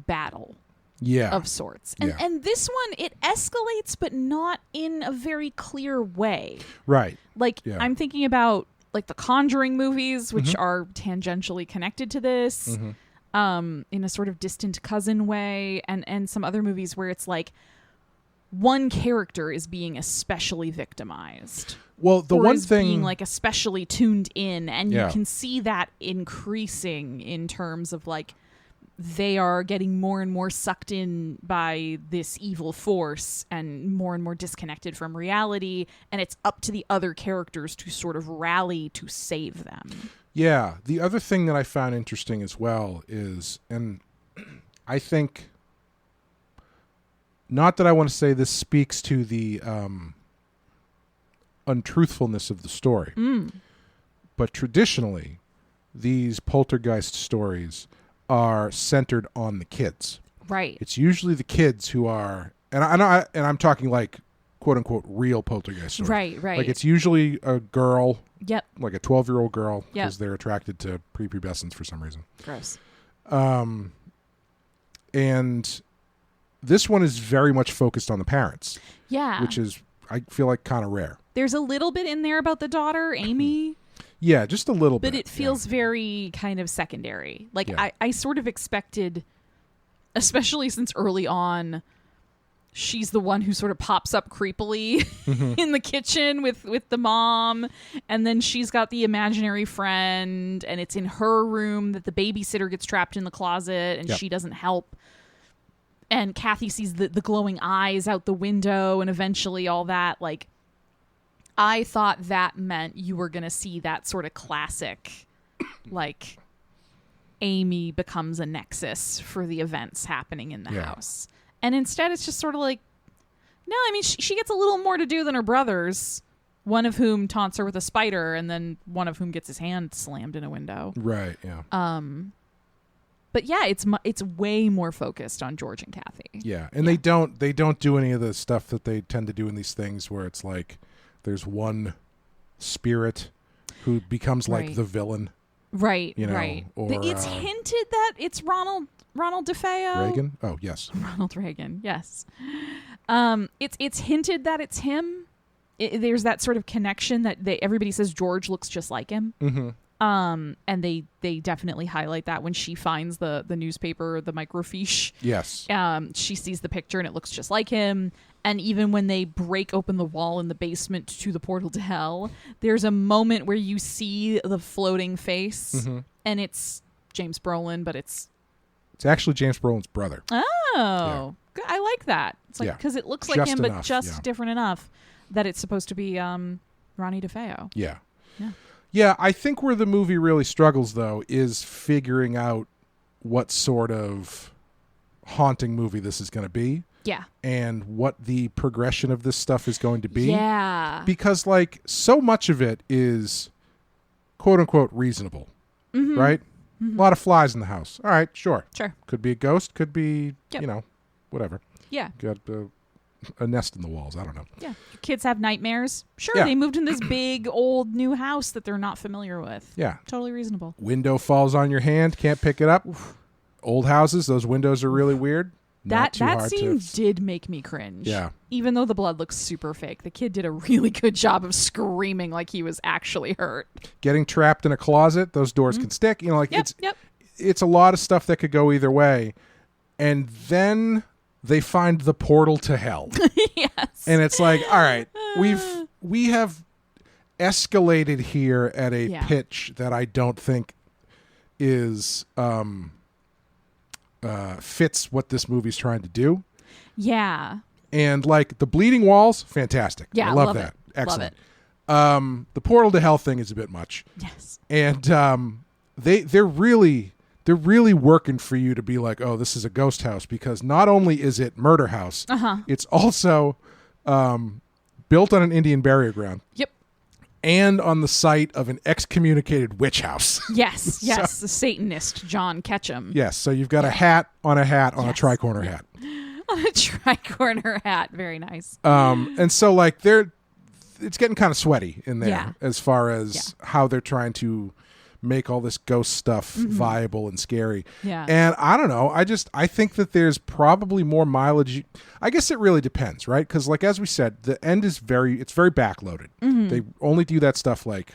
battle Yeah. of sorts. And Yeah. and this one, it escalates, but not in a very clear way. Right. Like, Yeah. I'm thinking about like the Conjuring movies, which Mm-hmm. are tangentially connected to this, in a sort of distant cousin way, and some other movies where it's like one character is being especially victimized. Well, the or one is thing being like especially tuned in, and Yeah. you can see that increasing in terms of like they are getting more and more sucked in by this evil force and more disconnected from reality, and it's up to the other characters to sort of rally to save them. Yeah. The other thing that I found interesting as well is, and I think, not that I want to say this speaks to the untruthfulness of the story, but traditionally, these poltergeist stories are centered on the kids. Right. It's usually the kids who are, and I'm talking like quote unquote real poltergeist stories. Right. Like it's usually a girl, Yep. like a 12-year-old girl, Yep. because they're attracted to prepubescents for some reason. Gross. And this one is very much focused on the parents, Yeah. which is, I feel like, kind of rare. There's a little bit in there about the daughter, Amy. Yeah, just a little bit. But it feels very kind of secondary. Like, Yeah. I sort of expected, especially since early on, she's the one who sort of pops up creepily in the kitchen with the mom. And then she's got the imaginary friend, and it's in her room that the babysitter gets trapped in the closet, and Yep. she doesn't help. And Kathy sees the glowing eyes out the window, and eventually all that. Like, I thought that meant you were going to see that sort of classic, like, Amy becomes a nexus for the events happening in the Yeah. house. And instead, it's just sort of like, no, I mean, she gets a little more to do than her brothers, one of whom taunts her with a spider, and then one of whom gets his hand slammed in a window. Right, yeah. But yeah, it's way more focused on George and Kathy. Yeah, and they don't do any of the stuff that they tend to do in these things where it's like there's one spirit who becomes like Right. the villain. Right, You know, right. or, It's hinted that it's Ronald DeFeo. Reagan? Oh, yes. Ronald Reagan, yes. It's hinted that it's him. There's that sort of connection that everybody says George looks just like him. Mm-hmm. And they definitely highlight that when she finds the newspaper, the microfiche. Yes. She sees the picture and it looks just like him. And even when they break open the wall in the basement to the portal to hell, there's a moment where you see the floating face, Mm-hmm. and it's James Brolin, but it's actually James Brolin's brother. good. I like that. It's like Yeah. because it looks like Just him, but enough, just yeah. different enough that it's supposed to be Ronnie DeFeo. Yeah. Yeah. Yeah, I think where the movie really struggles, though, is figuring out what sort of haunting movie this is going to be. Yeah. And what the progression of this stuff is going to be. Yeah. Because, like, so much of it is quote-unquote reasonable, right? A lot of flies in the house. All right, sure. Sure. Could be a ghost. Could be, Yep. you know, whatever. Yeah. Got a nest in the walls. I don't know. Yeah. Kids have nightmares. Sure. Yeah. They moved in this big, old, new house that they're not familiar with. Yeah. Totally reasonable. Window falls on your hand. Can't pick it up. Old houses, those windows are really weird. Not too That hard scene to... did make me cringe. Yeah. Even though the blood looks super fake, the kid did a really good job of screaming like he was actually hurt. Getting trapped in a closet, those doors can stick. You know, like Yep. Yep. it's a lot of stuff that could go either way. And then they find the portal to hell. Yes. And it's like, all right, we have escalated here at a Yeah. pitch that I don't think is fits what this movie's trying to do. Yeah. And like the bleeding walls, fantastic. Yeah. I love love that. It. Excellent. Love it. The portal to hell thing is a bit much. Yes. And they're really working for you to be like, oh, this is a ghost house, because not only is it murder house, it's also built on an Indian burial ground. Yep. And on the site of an excommunicated witch house. Yes. Yes. The Satanist John Ketchum. Yes, so you've got a hat on a hat on Yes. a tri-corner hat. On a tri-corner hat. Very nice. And so like it's getting kind of sweaty in there Yeah. as far as how they're trying to make all this ghost stuff viable and scary. Yeah. And I don't know. I think that there's probably more mileage. I guess it really depends, right? Because like as we said, the end is very backloaded. They only do that stuff like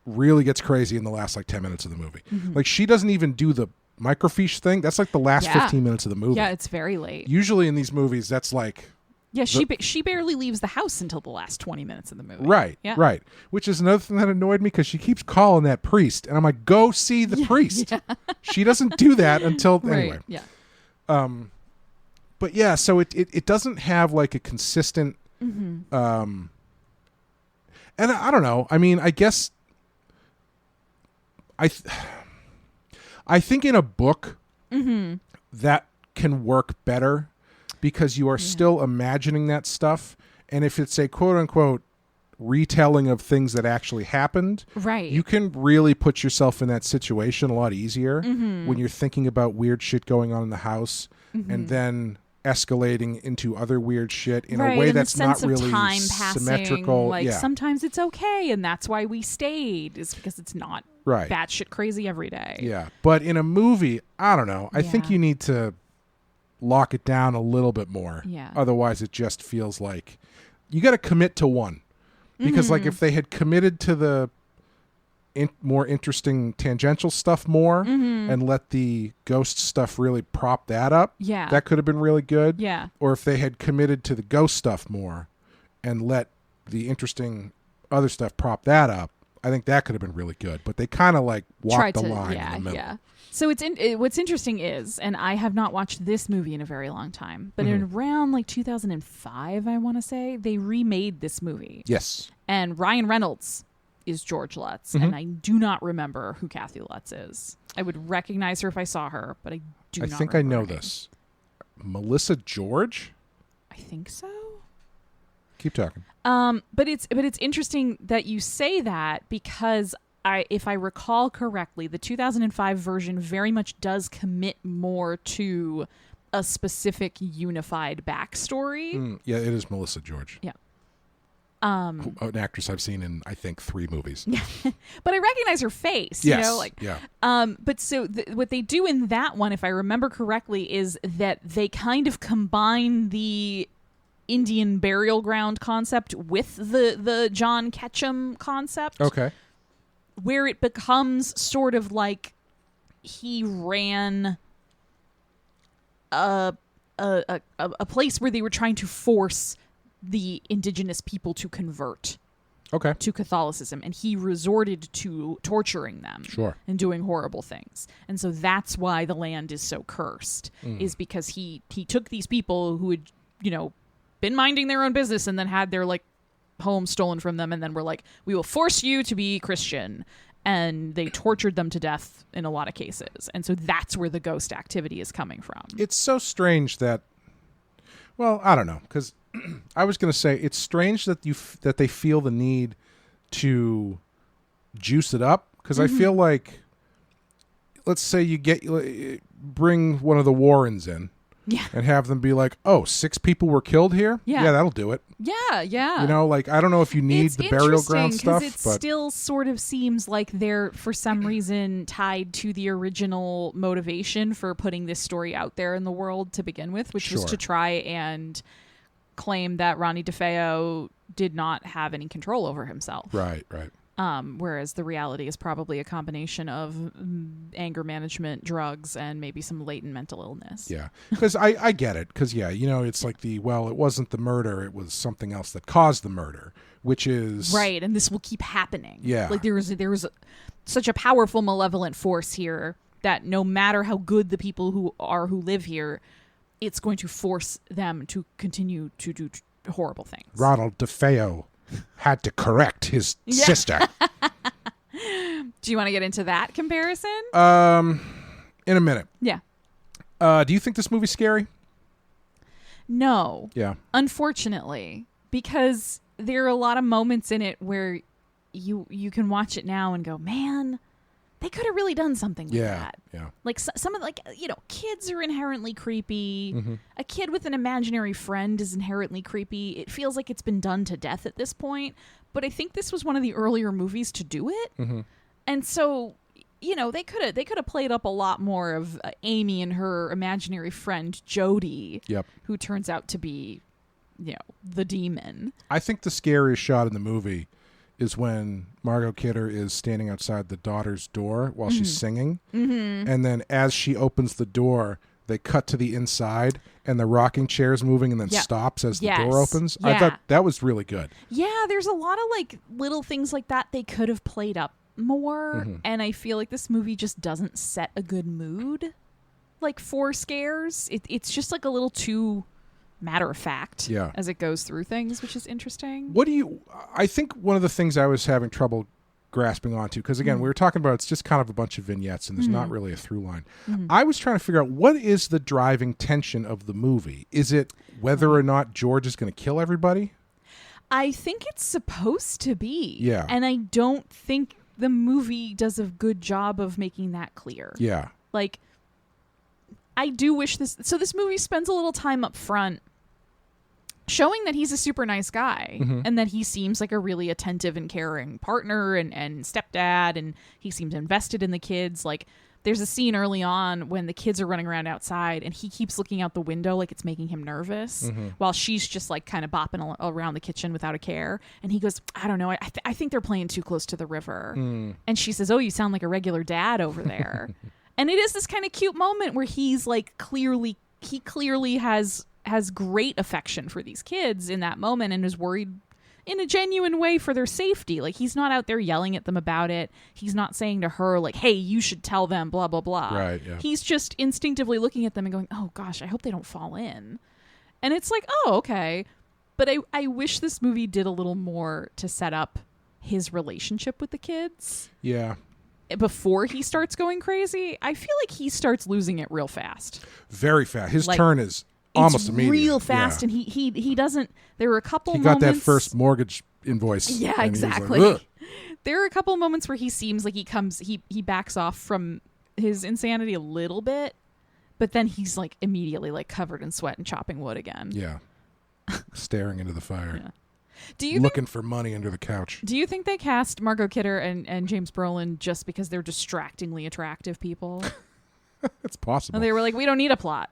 really gets crazy in the last like 10 minutes of the movie. Like she doesn't even do the microfiche thing. That's like the last 15 minutes of the movie. Yeah, it's very late. Usually in these movies, that's like... Yeah, she barely leaves the house until the last 20 minutes of the movie. Right, Yeah. right. Which is another thing that annoyed me because she keeps calling that priest. And I'm like, go see the priest. Yeah. She doesn't do that until... Right. Anyway. Yeah. But yeah, so it doesn't have like a consistent... And I don't know. I mean, I guess... I think in a book that can work better because you are still imagining that stuff. And if it's a quote unquote retelling of things that actually happened, Right. you can really put yourself in that situation a lot easier when you're thinking about weird shit going on in the house and then escalating into other weird shit in a way and that's the sense not of really time passing, symmetrical. like sometimes it's okay, and that's why we stayed, is because it's not batshit crazy every day. Yeah, but in a movie, I don't know. I think you need to lock it down a little bit more. Yeah. Otherwise, it just feels like you got to commit to one. Because like if they had committed to the more interesting tangential stuff more and let the ghost stuff really prop that up, that could have been really good. Yeah. Or if they had committed to the ghost stuff more and let the interesting other stuff prop that up, I think that could have been really good. But they kind of like walked the line in the middle. Yeah. So what's interesting is, and I have not watched this movie in a very long time, but in around like 2005, I want to say, they remade this movie. Yes. And Ryan Reynolds is George Lutz, and I do not remember who Kathy Lutz is. I would recognize her if I saw her, but I do not think I remember know her name. this. Melissa George? I think so. Keep talking. But it's interesting that you say that, because if I recall correctly, the 2005 version very much does commit more to a specific unified backstory. Yeah, it is Melissa George. Yeah. An actress I've seen in, I think, 3 movies. But I recognize her face. Yes. You know, like, yeah. But so what they do in that one, if I remember correctly, is that they kind of combine the Indian burial ground concept with the John Ketchum concept. Okay. Where it becomes sort of like he ran a place where they were trying to force the indigenous people to convert to Catholicism, and he resorted to torturing them and doing horrible things. And so that's why the land is so cursed, is because he took these people who had, been minding their own business and then had their like home stolen from them, and then were like, we will force you to be Christian, and they tortured them to death in a lot of cases. And so that's where the ghost activity is coming from. It's so strange that, well, I don't know, because I was going to say it's strange that that they feel the need to juice it up, because I feel like, let's say you bring one of the Warrens in. Yeah. And have them be like, 6 people were killed here? Yeah. That'll do it. Yeah. Like, I don't know if you need the burial ground stuff. It still sort of seems like they're, for some reason, tied to the original motivation for putting this story out there in the world to begin with, which was to try and claim that Ronnie DeFeo did not have any control over himself. Right. Whereas the reality is probably a combination of anger management, drugs, and maybe some latent mental illness. Yeah, because I get it. Because, it's like it wasn't the murder. It was something else that caused the murder, which is... Right, and this will keep happening. Yeah. Like there was such a powerful malevolent force here that no matter how good the people who live here, it's going to force them to continue to do horrible things. Ronald DeFeo had to correct his sister. Do you want to get into that comparison? In a minute. Yeah. Do you think this movie's scary? No. Yeah. Unfortunately, because there are a lot of moments in it where you can watch it now and go, man, they could have really done something with that. Yeah. Like some of kids are inherently creepy. Mm-hmm. A kid with an imaginary friend is inherently creepy. It feels like it's been done to death at this point. But I think this was one of the earlier movies to do it. Mm-hmm. And so, they could have played up a lot more of Amy and her imaginary friend Jody, Yep. who turns out to be, the demon. I think the scariest shot in the movie is when Margot Kidder is standing outside the daughter's door while she's singing. Mm-hmm. And then as she opens the door, they cut to the inside and the rocking chair is moving and then stops as the door opens. Yeah. I thought that was really good. Yeah, there's a lot of little things like that they could have played up more. Mm-hmm. And I feel like this movie just doesn't set a good mood for scares. It's just a little too matter of fact as it goes through things, which is interesting. I think one of the things I was having trouble grasping onto, because again, we were talking about it's just kind of a bunch of vignettes and there's not really a through line. I was trying to figure out what is the driving tension of the movie. Is it whether or not George is going to kill everybody? I think it's supposed to be. Yeah. And I don't think the movie does a good job of making that clear. Yeah. I do wish this movie spends a little time up front showing that he's a super nice guy and that he seems like a really attentive and caring partner and stepdad, and he seems invested in the kids. There's a scene early on when the kids are running around outside and he keeps looking out the window like it's making him nervous while she's just kind of bopping around the kitchen without a care. And he goes, I don't know, I think they're playing too close to the river. And she says, oh, you sound like a regular dad over there. And it is this kind of cute moment where he's clearly has great affection for these kids in that moment and is worried in a genuine way for their safety. He's not out there yelling at them about it. He's not saying to her hey, you should tell them blah, blah, blah. Right, yeah. He's just instinctively looking at them and going, oh gosh, I hope they don't fall in. And it's oh, okay. But I wish this movie did a little more to set up his relationship with the kids. Yeah. Before he starts going crazy. I feel like he starts losing it real fast. Very fast. His turn is almost immediate. Real fast, and he doesn't. There were a couple. He moments, got that first mortgage invoice. Yeah, exactly. There are a couple moments where he seems like he backs off from his insanity a little bit, but then he's immediately covered in sweat and chopping wood again. Yeah, staring into the fire. Yeah. Do you looking for money under the couch? Do you think they cast Margot Kidder and James Brolin just because they're distractingly attractive people? It's possible. And they were we don't need a plot.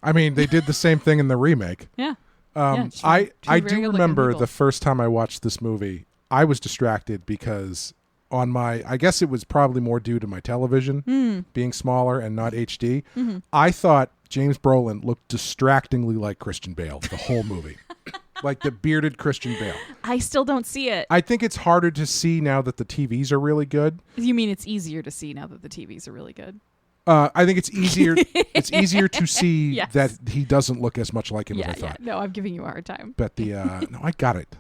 I mean, they did the same thing in the remake. Yeah. I do remember the first time I watched this movie, I was distracted because I guess it was probably more due to my television being smaller and not HD. I thought James Brolin looked distractingly like Christian Bale the whole movie. Like the bearded Christian Bale. I still don't see it. I think it's harder to see now that the TVs are really good. You mean it's easier to see now that the TVs are really good? I think it's easier. It's easier to see that he doesn't look as much like him as I thought. No, I'm giving you a hard time. But no, I got it.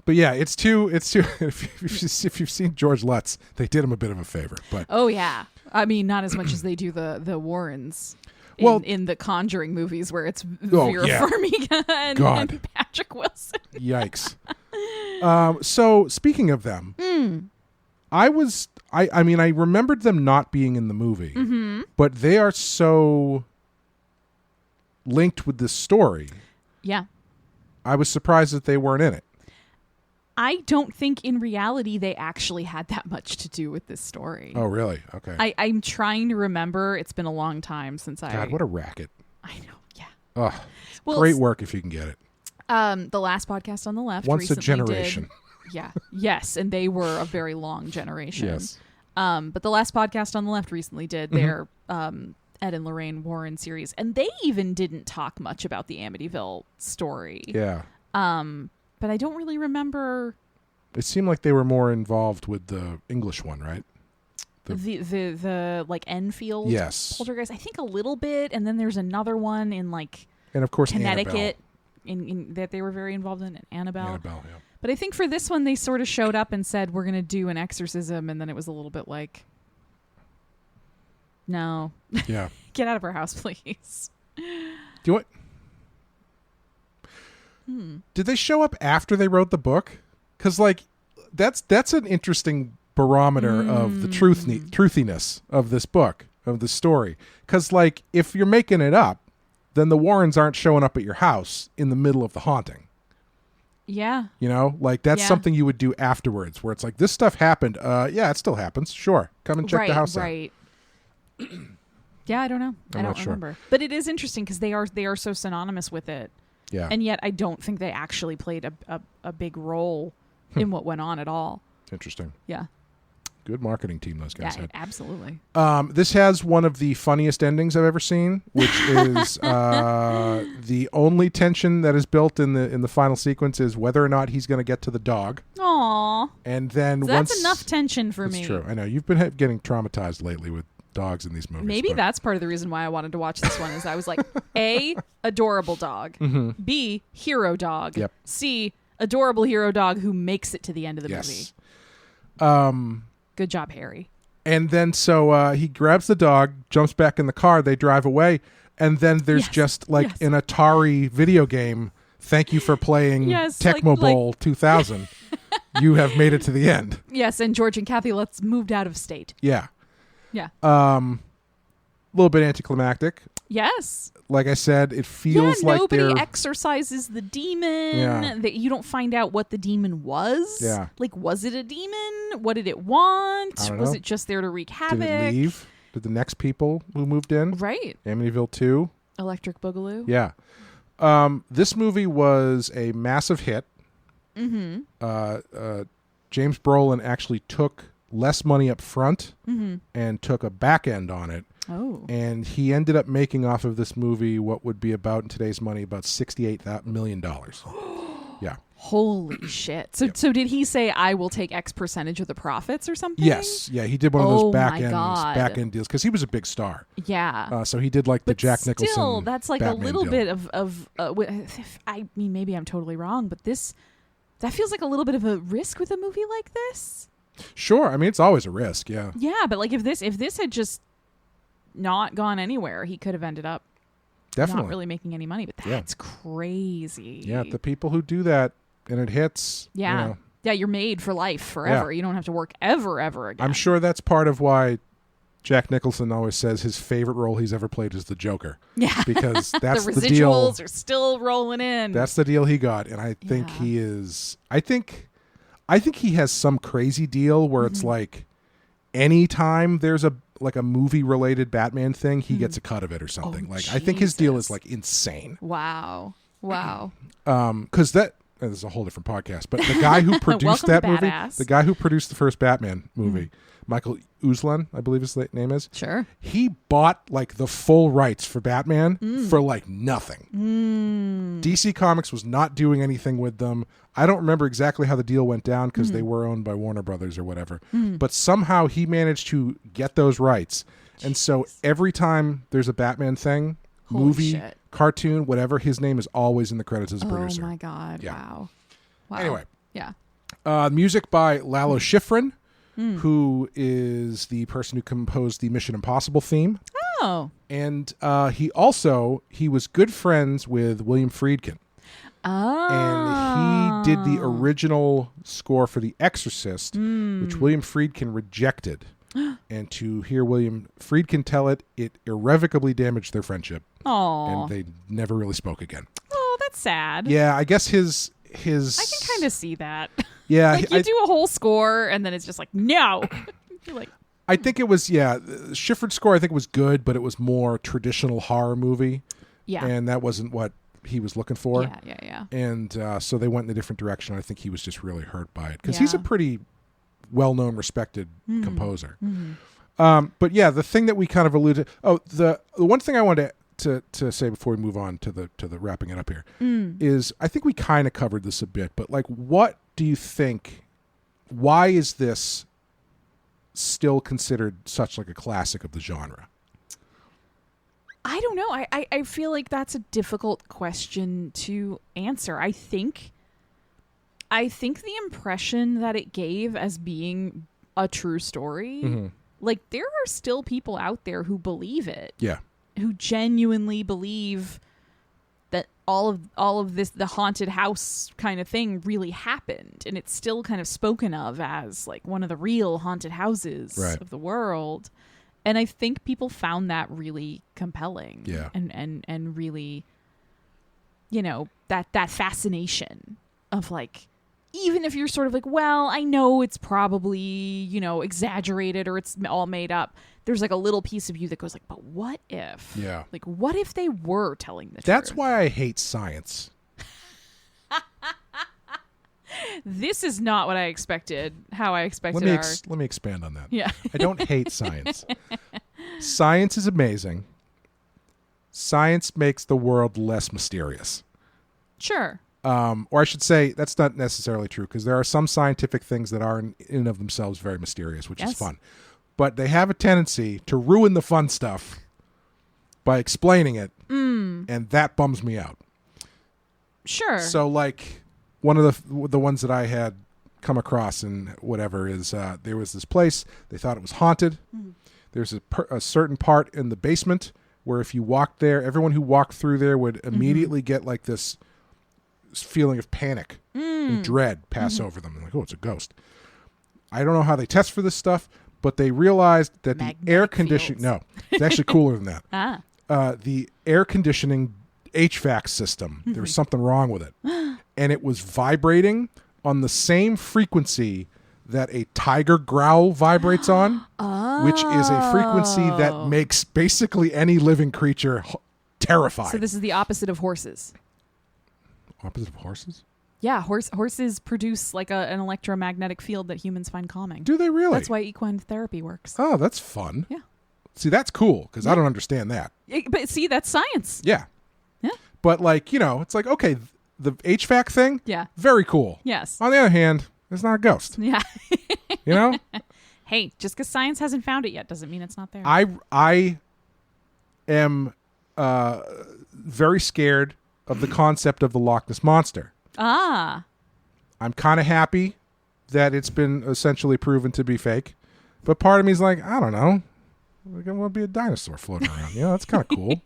But yeah, it's too. If you've seen George Lutz, they did him a bit of a favor. But oh yeah, I mean not as much as they do the Warrens. In the Conjuring movies, where it's Vera Farmiga and Patrick Wilson. Yikes! So speaking of them, I remembered them not being in the movie, but they are so linked with this story. Yeah, I was surprised that they weren't in it. I don't think in reality they actually had that much to do with this story. Oh, really? Okay. I'm trying to remember. It's been a long time since God, what a racket. I know, yeah. Oh, great work if you can get it. The last podcast on the left Once a generation. Yes, and they were a very long generation. Yes. But the last podcast on the left recently did their Ed and Lorraine Warren series, and they even didn't talk much about the Amityville story. Yeah. But I don't really remember. It seemed like they were more involved with the English one, right? The Enfield poltergeist. I think a little bit, and then there's another one in and of course Connecticut in that they were very involved in Annabelle. Annabelle, yeah. But I think for this one they sort of showed up and said we're going to do an exorcism, and then it was a little bit no. Yeah. Get out of our house, please. Do what? Did they show up after they wrote the book? Because, that's an interesting barometer of the truthiness of this book, of the story. Because, like, if you're making it up, then the Warrens aren't showing up at your house in the middle of the haunting. Yeah. You know, like that's Yeah. something you would do afterwards, where it's like, this stuff happened. Yeah, it still happens. Sure, come and check the house out. Right. Yeah, I don't know. I not don't sure. remember. But it is interesting because they are so synonymous with it. Yeah, And yet I don't think they actually played a big role in what went on at all. interesting. Yeah. Good marketing team those guys Yeah, had. absolutely. This has one of the funniest endings I've ever seen, which is the only tension that is built in the final sequence is whether or not he's going to get to the dog. Aw. And then So once that's enough tension for me. That's true. I know you've been getting traumatized lately with dogs in these movies. Maybe but- that's part of the reason why I wanted to watch this one is I was like, A, adorable dog. B, hero dog. Mm-hmm. Yep. C, adorable hero dog who makes it to the end of the movie. yes. Good job, Harry. And then so he grabs the dog, jumps back in the car, they drive away, and then there's Yes. just like Yes. an Atari video game. Thank you for playing Yes, Tecmo like- Bowl 2000. You have made it to the end. Yes, and George and Kathy Lutz moved out of state. Yeah. Yeah. A little bit anticlimactic. Yes. Like I said, it feels like nobody they're exorcises the demon. Yeah. That you don't find out what the demon was. Yeah. Like, was it a demon? What did it want? I don't Was know. it just there to wreak did havoc? it leave? Did the next people who moved in? Right. Amityville 2? Electric Boogaloo. Yeah. This movie was a massive hit. Mm-hmm. James Brolin actually took less money up front and took a back end on it. Oh. And he ended up making off of this movie what would be about, in today's money, about $68 million. Yeah. Holy shit. So did he say, I will take X percentage of the profits or something? Yes. Yeah, he did one of Oh those my God. back end deals because he was a big star. Yeah. So he did like the But Jack Nicholson. still, that's like Batman a little deal. bit of I mean, maybe I'm totally wrong, but that feels like a little bit of a risk with a movie like this. Sure. I mean, it's always a risk. Yeah. Yeah, but like if this had just not gone anywhere, he could have ended up Definitely. not really making any money. But Yeah. that's crazy. Yeah. The people who do that and it hits. Yeah. You know, Yeah, you're made for life forever. Yeah. You don't have to work ever again. I'm sure that's part of why Jack Nicholson always says his favorite role he's ever played is the Joker. Yeah. Because that's the the deal. residuals are still rolling in. That's the deal he got, and I think Yeah. he is. I think he has some crazy deal where it's like, anytime there's a movie related Batman thing, he gets a cut of it or something. Oh, Like I think his deal is Jesus. like insane. Wow. Wow. Because this is a whole different podcast. But the guy who produced Welcome to that movie, Badass. the guy who produced the first Batman movie, Michael Uslan, I believe his name is. Sure. He bought like the full rights for Batman for like nothing. DC Comics was not doing anything with them. I don't remember exactly how the deal went down because they were owned by Warner Brothers or whatever. But somehow he managed to get those rights. And so every time there's a Batman thing, Holy movie, shit. cartoon, whatever, his name is always in the credits as a producer. Oh my God. Yeah. Wow. Wow. Anyway. Yeah. Music by Lalo Schifrin, who is the person who composed the Mission Impossible theme. Oh. And he was good friends with William Friedkin. Oh. And he did the original score for The Exorcist, which William Friedkin rejected. And to hear William Friedkin tell it, it irrevocably damaged their friendship. Oh. And they never really spoke again. Oh, that's sad. Yeah, I guess his I can kind of see that. Yeah, Like you do a whole score and then it's just like, no. You're like, I think it was, Schifrin's score I think was good, but it was more traditional horror movie. yeah. And that wasn't what he was looking for. Yeah. And so they went in a different direction. I think he was just really hurt by it because he's a Yeah. pretty well-known, respected composer. But yeah, the thing that we kind of alluded. The one thing I wanted to say before we move on to the wrapping it up here is I think we kind of covered this a bit, but like, what do you think? Why is this still considered such like a classic of the genre? I don't know. I feel like that's a difficult question to answer. I think the impression that it gave as being a true story, like there are still people out there who believe it, Yeah. who genuinely believe that all of this, the haunted house kind of thing really happened, and it's still kind of spoken of as like one of the real haunted houses of the world. And I think people found that really compelling. Yeah. And really, you know, that fascination of like, even if you're sort of like, well, I know it's probably, you know, exaggerated or it's all made up, there's like a little piece of you that goes like, but what if? Yeah. Like, what if they were telling the truth? That's why I hate science. This is not what I expected, how I expected Let me expand on that. Yeah. I don't hate science. Science is amazing. Science makes the world less mysterious. Sure. Or I should say, that's not necessarily true, because there are some scientific things that are in and of themselves very mysterious, which is fun. But they have a tendency to ruin the fun stuff by explaining it, and that bums me out. Sure. So, like, one of the ones that I had come across and whatever is there was this place, they thought it was haunted. There's a certain part in the basement where if you walked there, everyone who walked through there would immediately get like this feeling of panic and dread pass over them. Like, oh, it's a ghost. I don't know how they test for this stuff, but they realized that the air conditioning... No, it's actually cooler than that. The air conditioning HVAC system, there was something wrong with it. And it was vibrating on the same frequency that a tiger growl vibrates on, which is a frequency that makes basically any living creature terrified. So this is the opposite of horses. Opposite of horses? Yeah, horses produce like an electromagnetic field that humans find calming. Do they really? That's why equine therapy works. Oh, that's fun. Yeah. See, that's cool, because I don't understand that. But see, that's science. Yeah. Yeah. But, like, you know, it's like, okay, the HVAC thing, very cool. Yes. On the other hand, it's not a ghost. Yeah. You know? Hey, just because science hasn't found it yet doesn't mean it's not there. I am very scared of the concept of the Loch Ness Monster. I'm kind of happy that it's been essentially proven to be fake. But part of me is like, I don't know. We're going to be a dinosaur floating around. You know, that's kind of cool.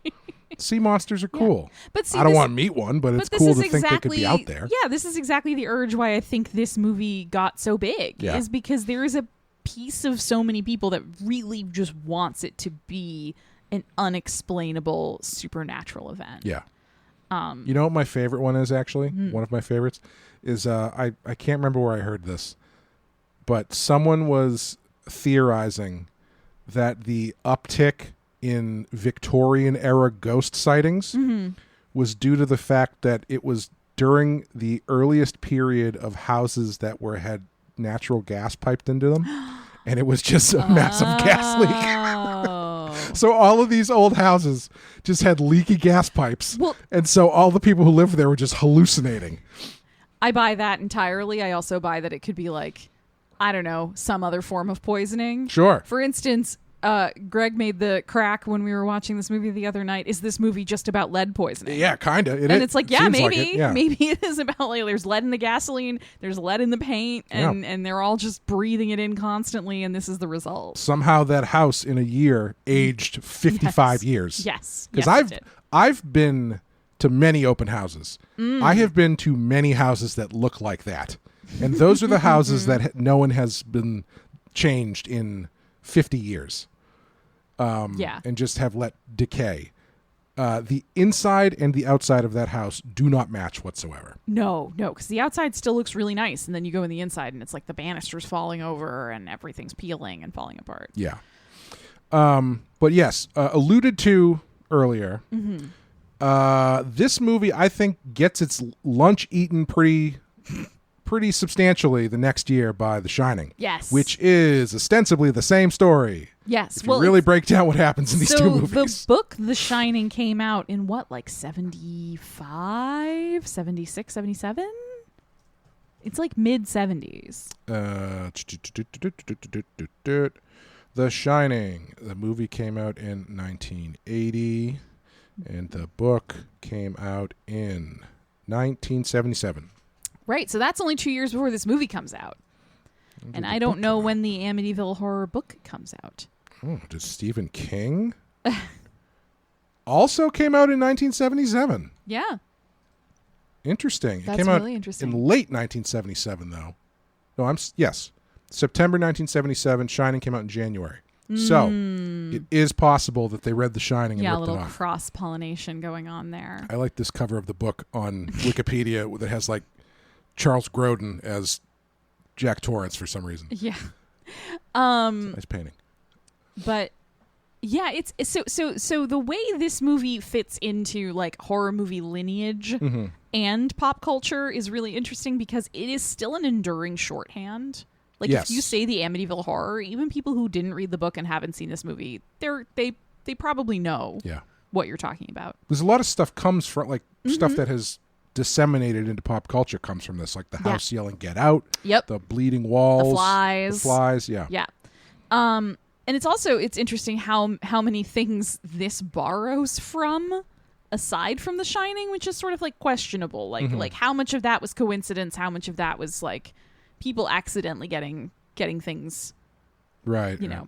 Sea monsters are cool. But see, I don't want to meet one, but it's cool to think they could be out there. Yeah, this is exactly the urge why I think this movie got so big. Yeah. Is because there is a piece of so many people that really just wants it to be an unexplainable supernatural event. Yeah. You know what my favorite one is, actually? One of my favorites is, I can't remember where I heard this, but someone was theorizing that the uptick in Victorian-era ghost sightings was due to the fact that it was during the earliest period of houses that had natural gas piped into them, and it was just a massive gas leak. So all of these old houses just had leaky gas pipes, and so all the people who lived there were just hallucinating. I buy that entirely. I also buy that it could be like, I don't know, some other form of poisoning. Sure. For instance, Greg made the crack when we were watching this movie the other night. Is this movie just about lead poisoning? Yeah, kind of. And it's like, yeah, maybe. Maybe it is about, like, there's lead in the gasoline, there's lead in the paint, and they're all just breathing it in constantly, and this is the result. Somehow that house in a year aged 55 years. Yes. Because I've been to many open houses. I have been to many houses that look like that. And those are the houses that no one has been changed in 50 years. And just have let decay. The inside and the outside of that house do not match whatsoever. No, because the outside still looks really nice, and then you go in the inside, and it's like the banisters falling over, and everything's peeling and falling apart. Yeah. But yes, alluded to earlier, this movie, I think, gets its lunch eaten pretty substantially the next year by The Shining. Yes. Which is ostensibly the same story. Yes. If you really break down what happens in these two movies. The book The Shining came out in what, like 75, 76, 77? It's like mid-70s. The Shining. The movie came out in 1980, and the book came out in 1977. Right, so that's only 2 years before this movie comes out. And I don't know when the Amityville Horror book comes out. Oh, does Stephen King also came out in 1977? Yeah. Interesting. That's it came out really interesting. in late 1977, though. No, yes. September 1977. Shining came out in January. So it is possible that they read The Shining and Yeah, a ripped it little off. cross-pollination going on there. I like this cover of the book on Wikipedia that has like Charles Grodin as Jack Torrance for some reason. Yeah. It's a nice painting. But yeah, it's so the way this movie fits into like horror movie lineage and pop culture is really interesting because it is still an enduring shorthand. Like Yes. if you say the Amityville Horror, even people who didn't read the book and haven't seen this movie, they probably know what you're talking about. There's a lot of stuff comes from like stuff that has disseminated into pop culture comes from this, like the house yelling "Get out!" Yep. The bleeding walls, The flies. Yeah. Yeah. And it's interesting how many things this borrows from aside from The Shining, which is sort of like questionable. Like how much of that was coincidence, how much of that was like people accidentally getting things right, you know.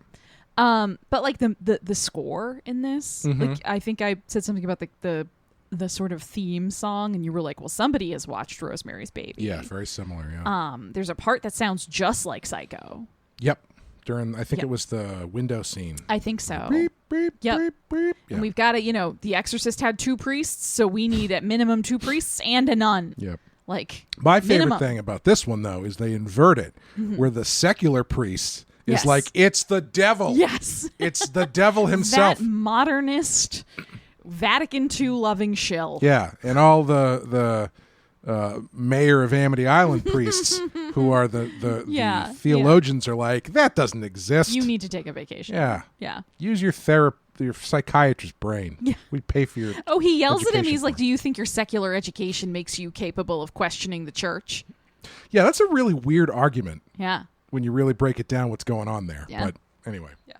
But like the score in this, like I think I said something about the sort of theme song, and you were like, well, somebody has watched Rosemary's Baby. Yeah, very similar. Yeah. There's a part that sounds just like Psycho. Yep. During, I think it was the window scene. I think so. Beep, beep, Yep. beep, beep. Yeah. And we've got to, The Exorcist had 2 priests, so we need at minimum 2 priests and a nun. Yep. Like My favorite minimum. thing about this one, though, is they invert it, where the secular priest is Yes. like, it's the devil. Yes. It's the devil himself. That modernist Vatican II loving shill. Yeah, and all the mayor of Amity Island priests who are the Yeah, theologians are like, that doesn't exist. You need to take a vacation. Yeah. Yeah. Use your psychiatrist's brain. Yeah. We pay for your Oh, he yells at him. education He's for like, it. do you think your secular education makes you capable of questioning the church? Yeah, that's a really weird argument Yeah. when you really break it down what's going on there. Yeah. But anyway. Yeah.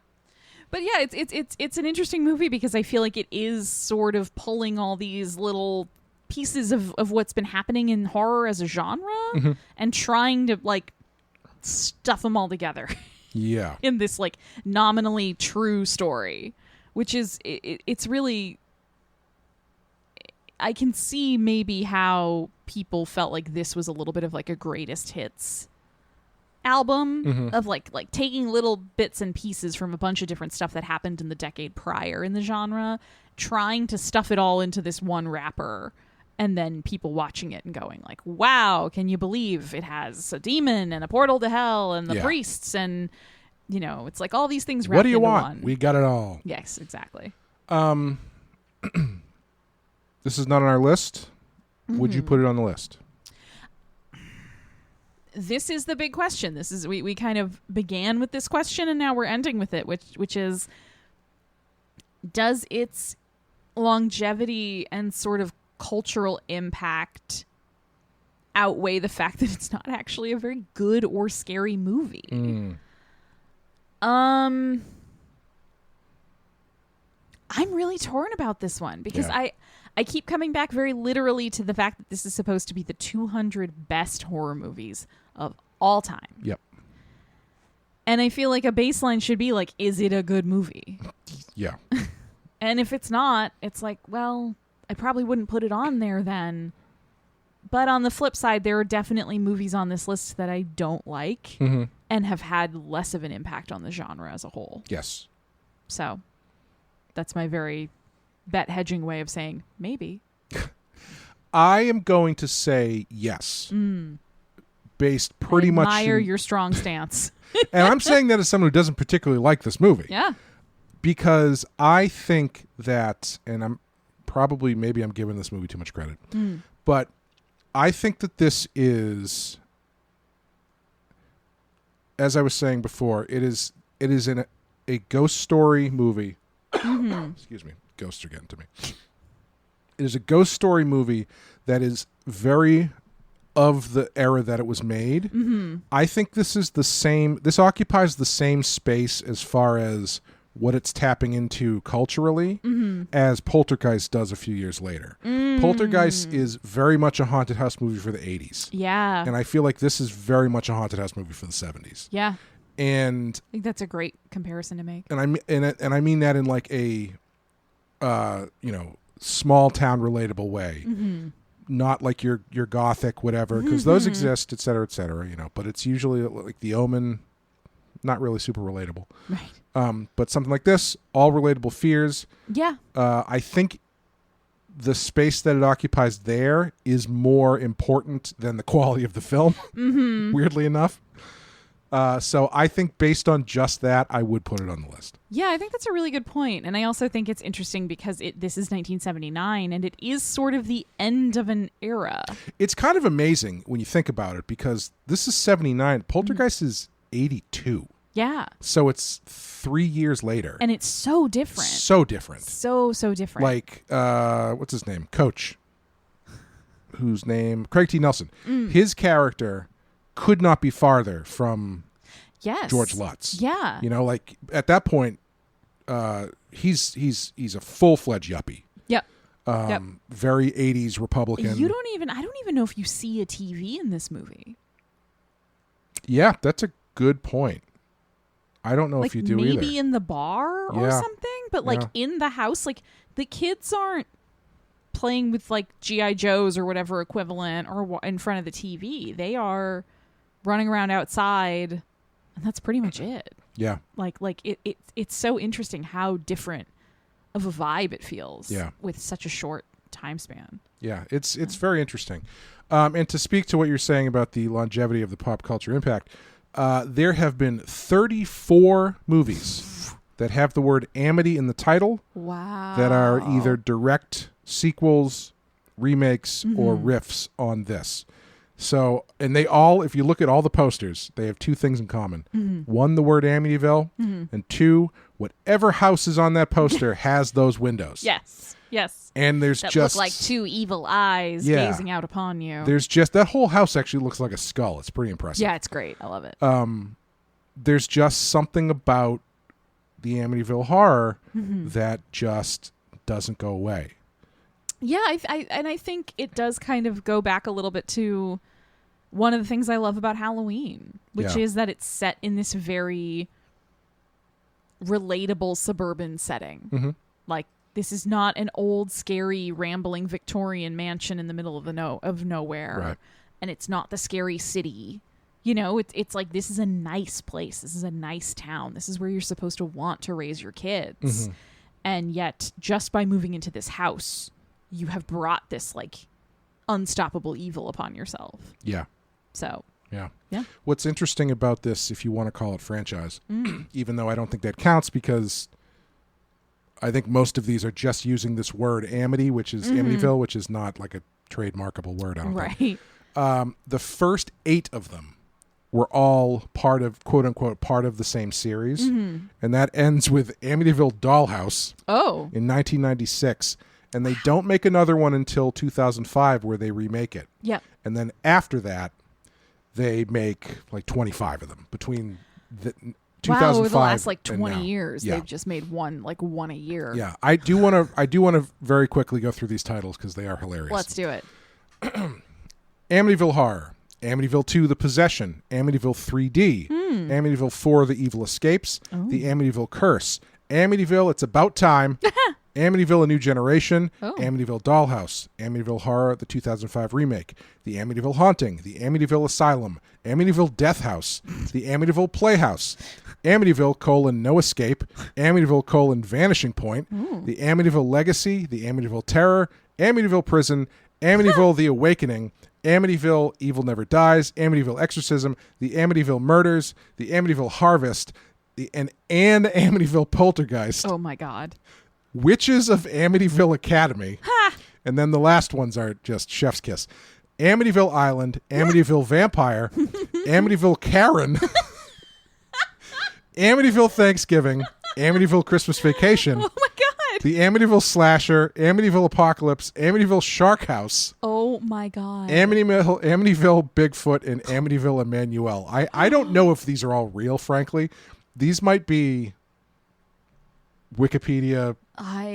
But yeah, it's an interesting movie because I feel like it is sort of pulling all these little pieces of what's been happening in horror as a genre and trying to like stuff them all together Yeah. in this like nominally true story, which is it's really, I can see maybe how people felt like this was a little bit of like a greatest hits album of like taking little bits and pieces from a bunch of different stuff that happened in the decade prior in the genre, trying to stuff it all into this one wrapper, and then people watching it and going like, wow, can you believe it has a demon and a portal to hell and the priests, and it's like all these things wrapped What do you into want? one. We got it all. Yes, exactly. This is not on our list. Would you put it on the list? This is the big question. This is we kind of began with this question and now we're ending with it, which is, does its longevity and sort of cultural impact outweigh the fact that it's not actually a very good or scary movie? I'm really torn about this one because I keep coming back very literally to the fact that this is supposed to be the 200 best horror movies of all time. Yep. And I feel like a baseline should be like, is it a good movie? Yeah. And if it's not, it's like, well, I probably wouldn't put it on there then. But on the flip side, there are definitely movies on this list that I don't like and have had less of an impact on the genre as a whole. Yes. So that's my very bet hedging way of saying maybe. I am going to say yes. Based pretty much admire your strong stance. and I'm saying that as someone who doesn't particularly like this movie. Yeah. Because I think that, and maybe I'm giving this movie too much credit, but I think that this is, as I was saying before, it is in a ghost story movie. Excuse me, ghosts are getting to me. It is a ghost story movie that is very of the era that it was made. I think this is the same. This occupies the same space as far as what it's tapping into culturally as Poltergeist does a few years later. Poltergeist is very much a haunted house movie for the 80s. Yeah. And I feel like this is very much a haunted house movie for the 70s. Yeah. And I think that's a great comparison to make. and I mean that in like a small town relatable way. not like your gothic whatever, because those exist, et cetera, you know. But it's usually like The Omen, not really super relatable. Right. But something like this, all relatable fears. Yeah. I think the space that it occupies there is more important than the quality of the film, weirdly enough. So I think based on just that, I would put it on the list. Yeah, I think that's a really good point. And I also think it's interesting because this is 1979 and it is sort of the end of an era. It's kind of amazing when you think about it because this is 79. Poltergeist is 82. Yeah. So it's 3 years later. And it's so different. So different. So different. Like, what's his name? Coach. Whose name? Craig T. Nelson. His character could not be farther from George Lutz. Yeah. You know, like at that point, he's a full-fledged yuppie. Yep. Very 80s Republican. I don't even know if you see a TV in this movie. Yeah, that's a good point. I don't know like if you do either. Maybe in the bar or something, but like in the house, like the kids aren't playing with like G.I. Joes or whatever equivalent or in front of the TV. They are running around outside, and that's pretty much it. Yeah. Like it's so interesting how different of a vibe it feels with such a short time span. Yeah, it's very interesting. And to speak to what you're saying about the longevity of the pop culture impact, there have been 34 movies that have the word Amity in the title. Wow. That are either direct sequels, remakes, or riffs on this. So, and they all, if you look at all the posters, they have two things in common. One, the word Amityville, and two, whatever house is on that poster has those windows. Yes. And there's that just look like two evil eyes gazing out upon you. There's just, that whole house actually looks like a skull. It's pretty impressive. Yeah, it's great. I love it. There's just something about the Amityville Horror that just doesn't go away. Yeah, I think it does kind of go back a little bit to one of the things I love about Halloween, which is that it's set in this very relatable suburban setting. Like, this is not an old, scary, rambling Victorian mansion in the middle of nowhere. Right. And it's not the scary city. You know, it's like, this is a nice place. This is a nice town. This is where you're supposed to want to raise your kids. And yet, just by moving into this house, you have brought this, like, unstoppable evil upon yourself. Yeah. So. Yeah. Yeah. What's interesting about this, if you want to call it franchise, even though I don't think that counts because I think most of these are just using this word Amity, which is Amityville, which is not like a trademarkable word, I don't think. The first 8 of them were all part of, quote unquote, part of the same series. And that ends with Amityville Dollhouse in 1996. And they don't make another one until 2005 where they remake it. Yeah. And then after that, they make like 25 of them between the 2005 over the last like and 20 now. years, they've just made one a year. Yeah, I do want to very quickly go through these titles because they are hilarious. Let's do it. Amityville Horror, Amityville 2: The Possession, Amityville 3D, Amityville 4: The Evil Escapes, The Amityville Curse, Amityville It's About Time, Amityville: A New Generation, Amityville Dollhouse, Amityville Horror, the 2005 remake, The Amityville Haunting, The Amityville Asylum, Amityville Death House, The Amityville Playhouse, Amityville: No Escape, Amityville: Vanishing Point, The Amityville Legacy, The Amityville Terror, Amityville Prison, Amityville The Awakening, Amityville Evil Never Dies, Amityville Exorcism, The Amityville Murders, The Amityville Harvest, and Amityville Poltergeist. Oh my God. Witches of Amityville Academy. And then the last ones are just chef's kiss. Amityville Island, Amityville Vampire, Amityville Karen, Amityville Thanksgiving, Amityville Christmas Vacation, Oh my God. The Amityville Slasher, Amityville Apocalypse, Amityville Shark House, Oh my God. Amityville Bigfoot, and Amityville Emmanuel. I don't know if these are all real, frankly. These might be Wikipedia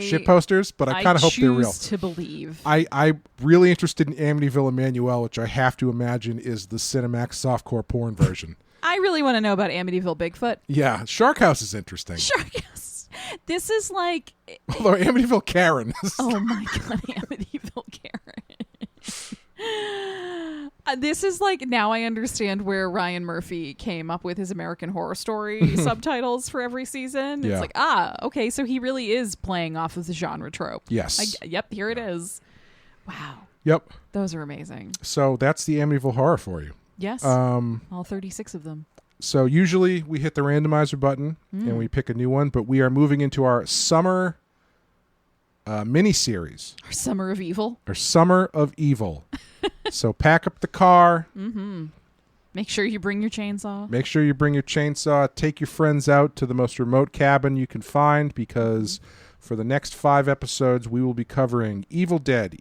shit posters, but I kind of hope they're real. I choose to believe. I'm really interested in Amityville Emmanuel, which I have to imagine is the Cinemax softcore porn version. I really want to know about Amityville Bigfoot. Yeah, Shark House is interesting. Shark House. This is like... Although Amityville Karen is... Oh my God, Amityville Karen. this is like, now I understand where Ryan Murphy came up with his American Horror Story subtitles for every season. Yeah. It's like, okay, so he really is playing off of the genre trope. Yes. Yep, here it is. Wow. Yep. Those are amazing. So that's the Amityville Horror for you. Yes. All 36 of them. So usually we hit the randomizer button and we pick a new one, but we are moving into our summer mini-series. Our Summer of Evil. Our Summer of Evil. So pack up the car. Make sure you bring your chainsaw. Make sure you bring your chainsaw. Take your friends out to the most remote cabin you can find, because for the next 5 episodes, we will be covering Evil Dead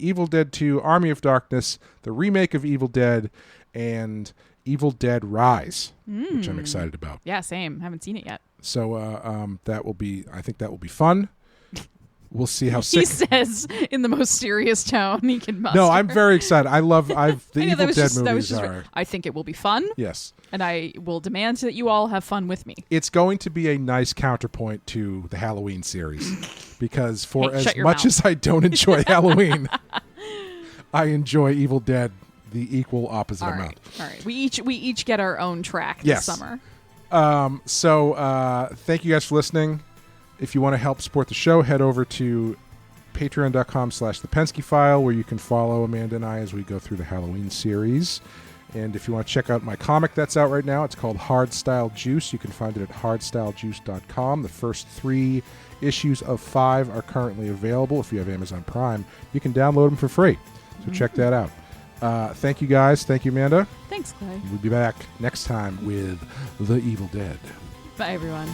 2, Army of Darkness, the remake of Evil Dead, and Evil Dead Rise, which I'm excited about. Yeah, same. Haven't seen it yet. So I think that will be fun. We'll see how sick. He says in the most serious tone he can muster. No, I'm very excited. The Evil Dead movies just, are. I think it will be fun. Yes. And I will demand that you all have fun with me. It's going to be a nice counterpoint to the Halloween series, because for Hey, as shut your much mouth. as I don't enjoy Halloween, I enjoy Evil Dead the equal opposite All amount. right. All right. We each get our own track this Yes. summer. So thank you guys for listening. If you want to help support the show, head over to patreon.com/The File, where you can follow Amanda and I as we go through the Halloween series. And if you want to check out my comic that's out right now, it's called Hardstyle Juice. You can find it at hardstylejuice.com. The first 3 issues of 5 are currently available. If you have Amazon Prime, you can download them for free. So check that out. Thank you guys. Thank you, Amanda. Thanks, Clay. We'll be back next time with The Evil Dead. Bye, everyone.